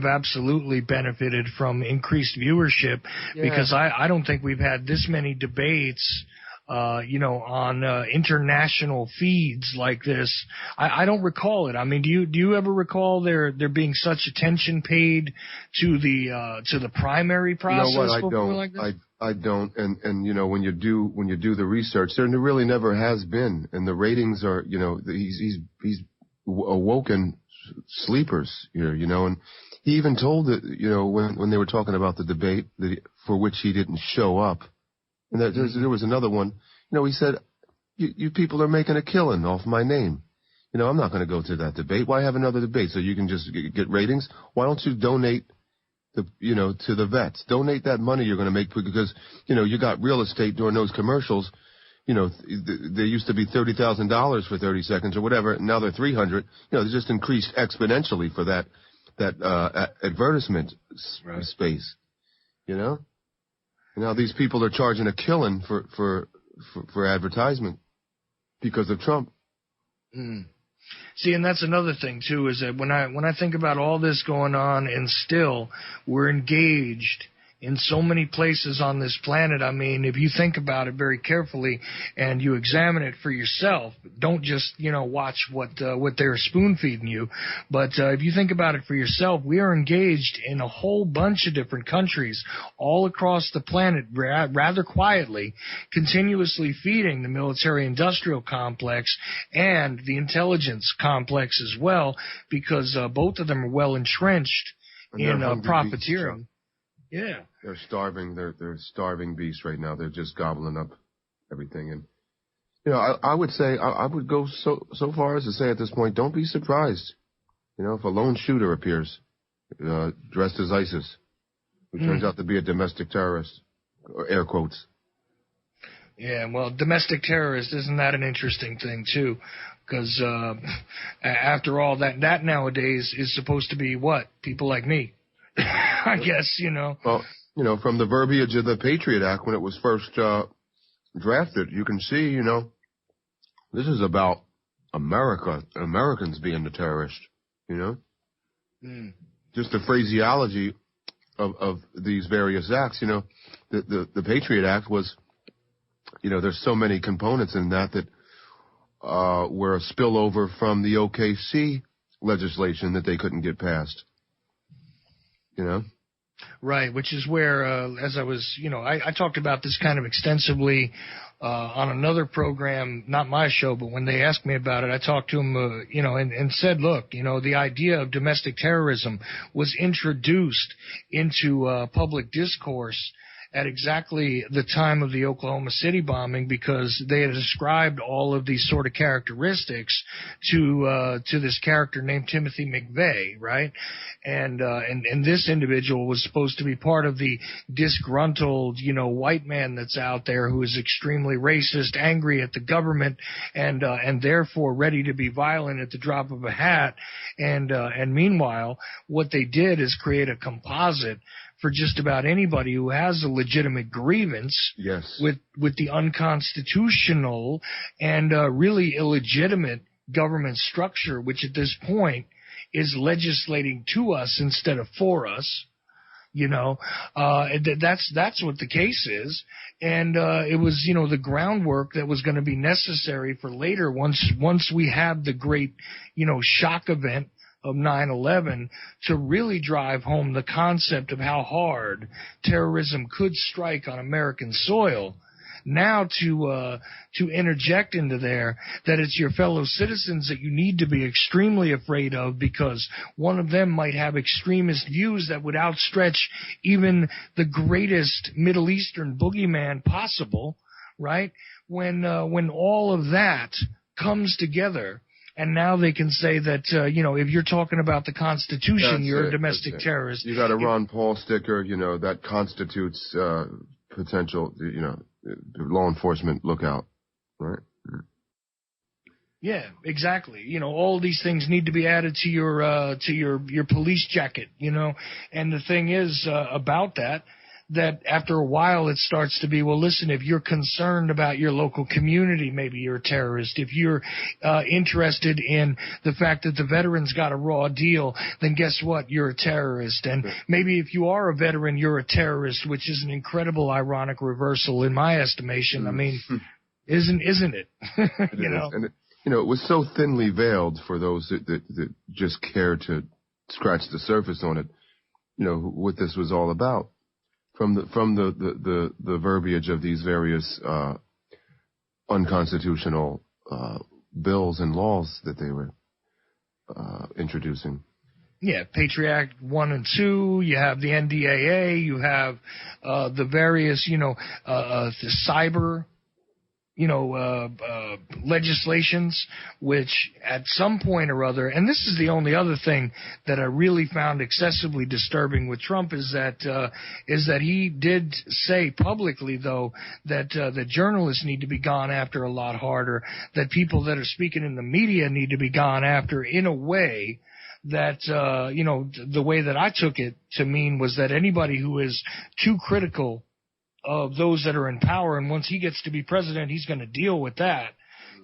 absolutely benefited from increased viewership. Yeah. Because I don't think we've had this many debates, on international feeds like this. I don't recall it. I mean, do you ever recall there being such attention paid to the primary process? You know what? I don't. Like this? I don't, and when you do the research, there really never has been, and the ratings are, he's awoken sleepers here, and he even told it, when they were talking about the debate for which he didn't show up, and there was another one, he said, you people are making a killing off my name, I'm not going to go to that debate. Why have another debate so you can just get ratings? Why don't you donate to the vets? Donate that money you're going to make because, you got real estate during those commercials. They used to be $30,000 for 30 seconds or whatever. And now they're $300. They just increased exponentially for that advertisement space, And now these people are charging a killing for advertisement because of Trump. See, and that's another thing too, is that when I think about all this going on, and still we're engaged in so many places on this planet. I mean, if you think about it very carefully and you examine it for yourself, don't just, watch what they're spoon feeding you. But if you think about it for yourself, we are engaged in a whole bunch of different countries all across the planet rather quietly, continuously feeding the military-industrial complex and the intelligence complex as well, because both of them are well entrenched in profiteering. Yeah, they're starving. They're starving beasts right now. They're just gobbling up everything. And I would say I would go so far as to say at this point, don't be surprised. If a lone shooter appears dressed as ISIS, who turns out to be a domestic terrorist, or air quotes. Yeah, well, domestic terrorist, isn't that an interesting thing too? Because after all, that nowadays is supposed to be what? People like me. I guess, Well, from the verbiage of the Patriot Act when it was first drafted, you can see, this is about Americans being the terrorist, Just the phraseology of these various acts, the Patriot Act was, there's so many components in that were a spillover from the OKC legislation that they couldn't get passed, Right, which is where, as I was, I talked about this kind of extensively on another program, not my show, but when they asked me about it, I talked to them, and said, look, the idea of domestic terrorism was introduced into public discourse at exactly the time of the Oklahoma City bombing, because they had ascribed all of these sort of characteristics to this character named Timothy McVeigh, right? And this individual was supposed to be part of the disgruntled, white man that's out there who is extremely racist, angry at the government, and therefore ready to be violent at the drop of a hat. And meanwhile, what they did is create a composite for just about anybody who has a legitimate grievance with the unconstitutional and really illegitimate government structure, which at this point is legislating to us instead of for us. That's what the case is. And it was, the groundwork that was going to be necessary for later once we have the great, shock event of 9/11 to really drive home the concept of how hard terrorism could strike on American soil. Now to interject into there that it's your fellow citizens that you need to be extremely afraid of, because one of them might have extremist views that would outstretch even the greatest Middle Eastern boogeyman possible, right? When all of that comes together, and now they can say that, if you're talking about the Constitution, you're a domestic terrorist. You got a Ron Paul sticker, that constitutes potential, law enforcement lookout, right? Yeah, exactly. All these things need to be added to your police jacket, And the thing is about that after a while it starts to be, well, listen, if you're concerned about your local community, maybe you're a terrorist. If you're interested in the fact that the veterans got a raw deal, then guess what? You're a terrorist. And maybe if you are a veteran, you're a terrorist, which is an incredible ironic reversal in my estimation. I mean, isn't it? And it was so thinly veiled for those that just care to scratch the surface on it, what this was all about. From the verbiage of these various unconstitutional bills and laws that they were introducing. Yeah, Patriot Act 1 and 2, you have the NDAA, you have the various, the cyber, legislations, which at some point or other, and this is the only other thing that I really found excessively disturbing with Trump, is that he did say publicly, though, that journalists need to be gone after a lot harder, that people that are speaking in the media need to be gone after, in a way that, the way that I took it to mean was that anybody who is too critical of those that are in power, and once he gets to be president, he's going to deal with that.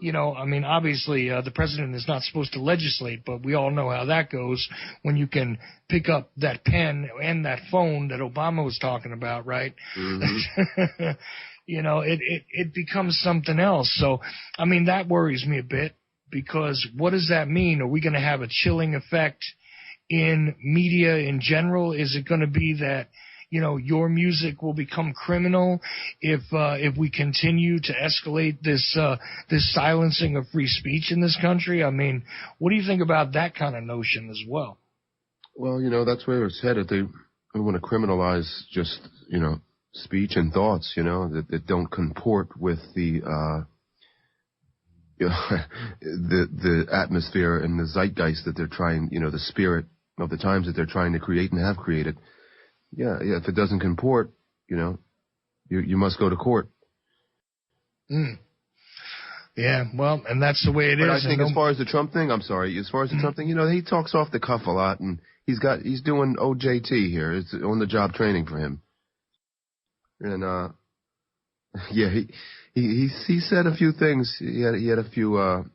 Obviously, the president is not supposed to legislate, but we all know how that goes when you can pick up that pen and that phone that Obama was talking about, right? Mm-hmm. It becomes something else. So, that worries me a bit, because what does that mean? Are we going to have a chilling effect in media in general? Is it going to be that your music will become criminal if we continue to escalate this silencing of free speech in this country? What do you think about that kind of notion as well? Well, that's where it's headed. They want to criminalize just, speech and thoughts, that don't comport with the the atmosphere and the zeitgeist that they're trying, the spirit of the times that they're trying to create and have created. Yeah. If it doesn't comport, you must go to court. Yeah, well, and that's the way it is. But I think as far as the Trump thing, Trump thing, he talks off the cuff a lot, and he's doing OJT here. It's on the job training for him. And yeah, he said a few things. He had a few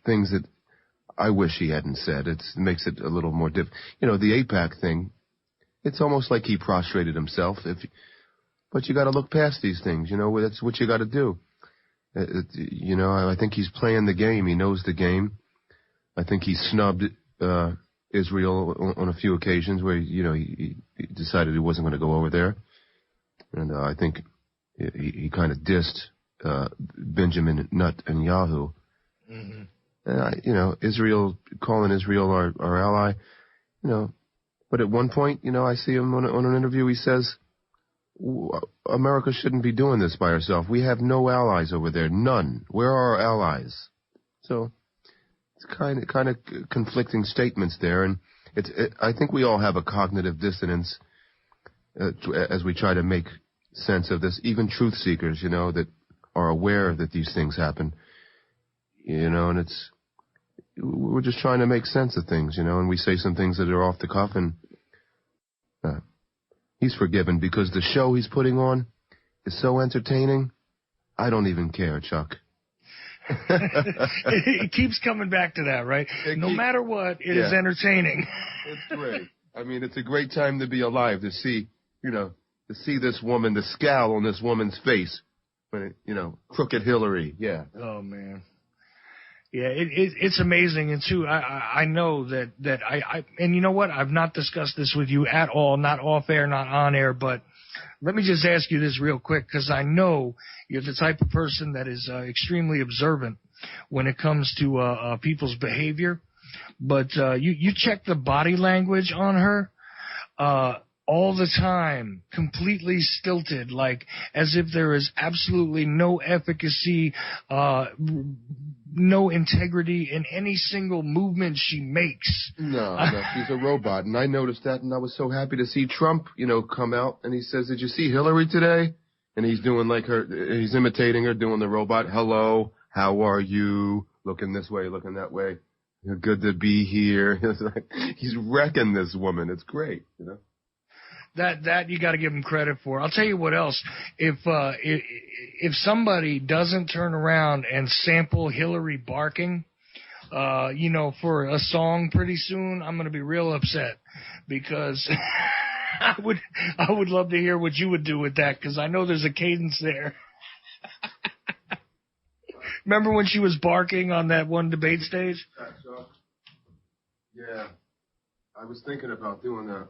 things that I wish he hadn't said. It makes it a little more the AIPAC thing. It's almost like he prostrated himself. But you got to look past these things. That's what you got to do. I think he's playing the game. He knows the game. I think he snubbed Israel on a few occasions where he decided he wasn't going to go over there, and I think he kind of dissed Benjamin Netanyahu. Mm-hmm. And Israel, calling Israel our ally, but at one point, I see him on an interview. He says, America shouldn't be doing this by herself. We have no allies over there, none. Where are our allies? So it's kind of conflicting statements there, and I think we all have a cognitive dissonance as we try to make sense of this. Even truth seekers, that are aware that these things happen, and we're just trying to make sense of things, and we say some things that are off the cuff, and he's forgiven because the show he's putting on is so entertaining. I don't even care, Chuck. It keeps coming back to that, right? No matter what, it is entertaining. It's great. I mean, it's a great time to be alive, to see, to see this woman, the scowl on this woman's face, when crooked Hillary. Yeah. Oh man. Yeah, it's amazing, and too, I know that and you know what? I've not discussed this with you at all, not off air, not on air, but let me just ask you this real quick, because I know you're the type of person that is extremely observant when it comes to people's behavior. But you check the body language on her all the time, completely stilted, like as if there is absolutely no efficacy, no integrity in any single movement she makes. No, she's a robot, and I noticed that, and I was so happy to see Trump, come out, and he says, "Did you see Hillary today?" And he's doing like her, he's imitating her, doing the robot. "Hello, how are you? Looking this way, looking that way. Good to be here." He's wrecking this woman. It's great, That you got to give him credit for. I'll tell you what else. If somebody doesn't turn around and sample Hillary barking, for a song pretty soon, I'm going to be real upset, because I would love to hear what you would do with that, because I know there's a cadence there. Remember when she was barking on that one debate stage? Yeah, I was thinking about doing that.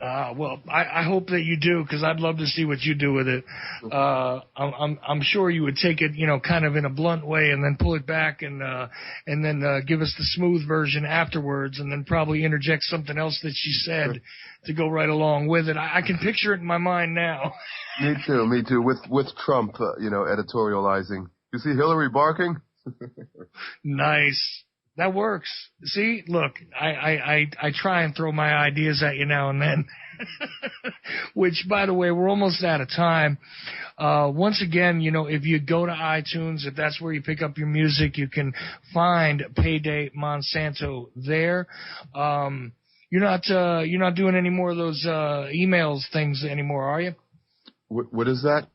Well, I hope that you do, because I'd love to see what you do with it. I'm sure you would take it, kind of in a blunt way, and then pull it back, and then give us the smooth version afterwards, and then probably interject something else that she said to go right along with it. I can picture it in my mind now. Me too. With Trump, editorializing. You see Hillary barking? Nice. That works. See, look, I try and throw my ideas at you now and then. Which, by the way, we're almost out of time. Once again, if you go to iTunes, if that's where you pick up your music, you can find PayDay Monsanto there. You're not doing any more of those emails things anymore, are you? What is that?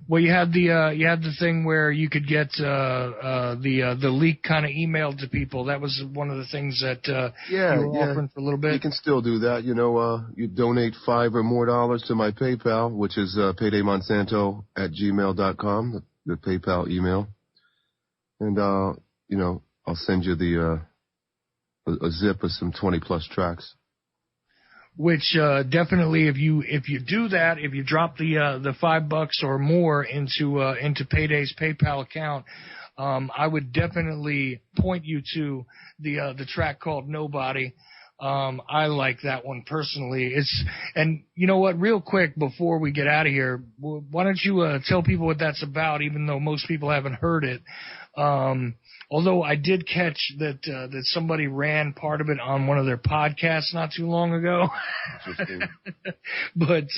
Well, you had the thing where you could get the leak kind of emailed to people. That was one of the things that you were offering for a little bit. You can still do that. You donate $5 or more to my PayPal, which is paydaymonsanto@gmail.com, the PayPal email, and I'll send you a zip of some 20+ tracks. Which definitely, if you do that, if you drop the $5 or more into PayDay's PayPal account, I would definitely point you to the track called Nobody. I like that one personally. And you know what? Real quick before we get out of here, why don't you tell people what that's about? Even though most people haven't heard it. Although I did catch that somebody ran part of it on one of their podcasts not too long ago. Interesting. but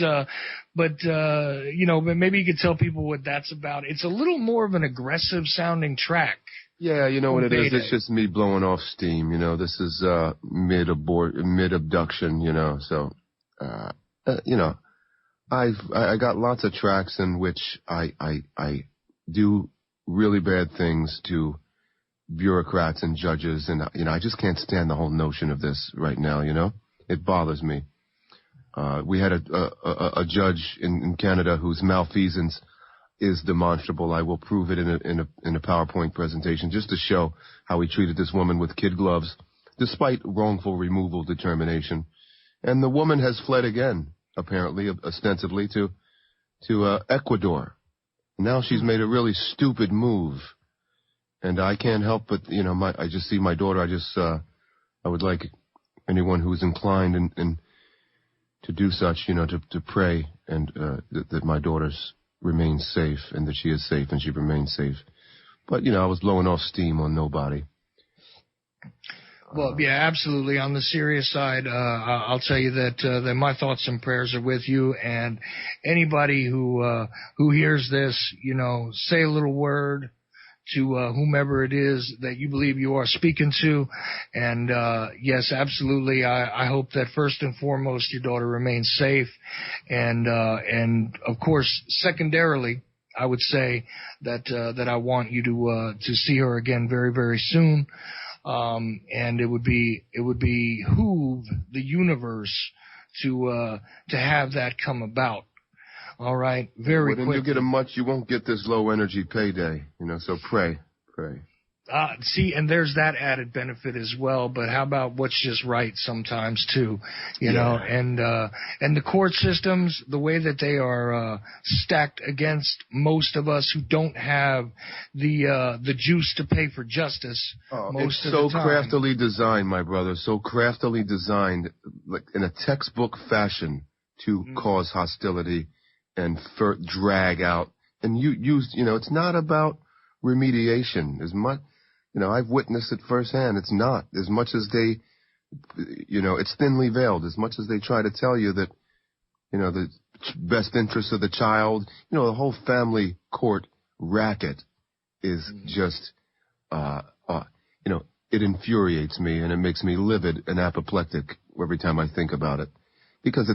maybe you could tell people what that's about. It's a little more of an aggressive sounding track. Yeah, you know what it is? It's just me blowing off steam. This is mid abduction. So you know, I got lots of tracks in which I do really bad things to bureaucrats and judges, and you know, I just can't stand the whole notion of this right now. You know, it bothers me. We had a judge in Canada whose malfeasance is demonstrable. I will prove it in a PowerPoint presentation just to show how he treated this woman with kid gloves, despite wrongful removal determination. And the woman has fled again, apparently, ostensibly to Ecuador. Now she's made a really stupid move, and I can't help but, you know, I just see my daughter. I would like anyone who's inclined and to do such, you know, to pray and that my daughter's remains safe and that she is safe and she remains safe. But, you know, I was blowing off steam on nobody. Well, yeah, absolutely. On the serious side, I'll tell you that my thoughts and prayers are with you, and anybody who hears this, you know, say a little word to whomever it is that you believe you are speaking to. And yes, absolutely. I hope that first and foremost your daughter remains safe, and of course, secondarily, I would say that I want you to see her again very, very soon. And it would behoove the universe to have that come about. All right, very quickly. You won't get this low energy payday, you know. So pray. See, and there's that added benefit as well. But how about what's just right sometimes too, you know? And the court systems, the way that they are stacked against most of us who don't have the juice to pay for justice. Most of the time. It's so craftily designed, my brother. So craftily designed, like in a textbook fashion, to cause hostility and drag out. And you know, it's not about remediation as much. You know, I've witnessed it firsthand. It's not. As much as they, you know, it's thinly veiled. As much as they try to tell you that, you know, the best interest of the child, you know, the whole family court racket is just, you know, it infuriates me and it makes me livid and apoplectic every time I think about it, because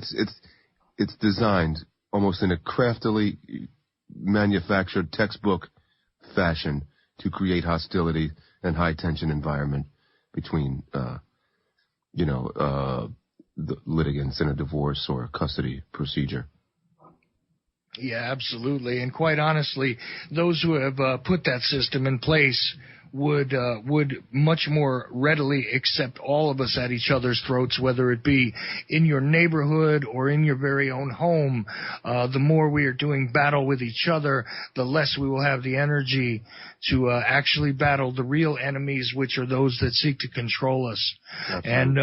it's designed almost in a craftily manufactured textbook fashion to create hostility and high tension environment between, you know, the litigants in a divorce or custody procedure. Yeah, absolutely. And quite honestly, those who have put that system in place would much more readily accept all of us at each other's throats, whether it be in your neighborhood or in your very own home. The more we are doing battle with each other, the less we will have the energy to actually battle the real enemies, which are those that seek to control us. Absolutely. And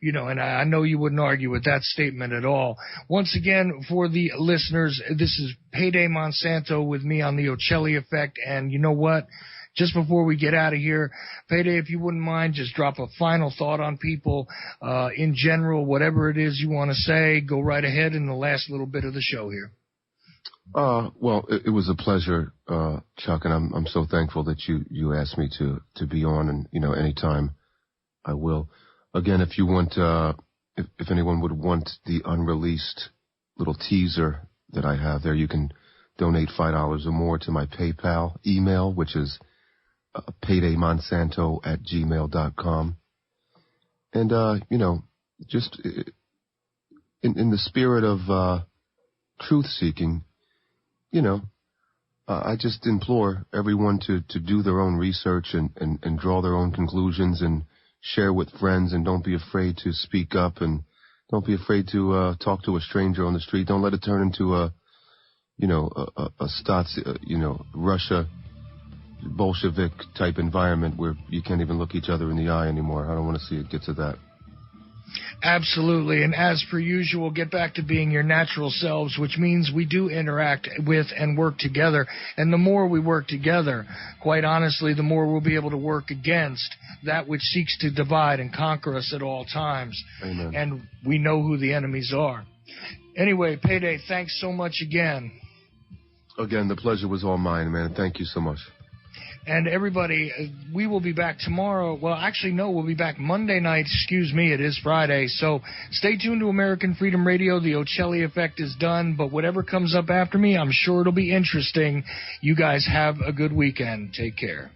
you know, and I know you wouldn't argue with that statement at all. Once again, for the listeners, this is PayDay Monsanto with me on the Ochelli Effect. And you know what? Just before we get out of here, PayDay, if you wouldn't mind, just drop a final thought on people in general, whatever it is you want to say. Go right ahead in the last little bit of the show here. Well, it was a pleasure, Chuck, and I'm so thankful that you asked me to be on, and you know, anytime I will. Again, if you want, if anyone would want the unreleased little teaser that I have there, you can donate $5 or more to my PayPal email, which is paydaymonsanto@gmail.com. And, you know, just in the spirit of truth-seeking, you know, I just implore everyone to do their own research and draw their own conclusions and share with friends, and don't be afraid to speak up, and don't be afraid to talk to a stranger on the street. Don't let it turn into a Stasi, you know, Russia Bolshevik type environment where you can't even look each other in the eye anymore. I don't want to see it get to that. Absolutely. And as per usual, get back to being your natural selves, which means we do interact with and work together. And the more we work together, quite honestly, the more we'll be able to work against that which seeks to divide and conquer us at all times. Amen. And we know who the enemies are. Anyway, PayDay, thanks so much again. Again, the pleasure was all mine, man. Thank you so much. And everybody, we will be back tomorrow. Well, actually, no, we'll be back Monday night. Excuse me, it is Friday. So stay tuned to American Freedom Radio. The Ochelli Effect is done, but whatever comes up after me, I'm sure it'll be interesting. You guys have a good weekend. Take care.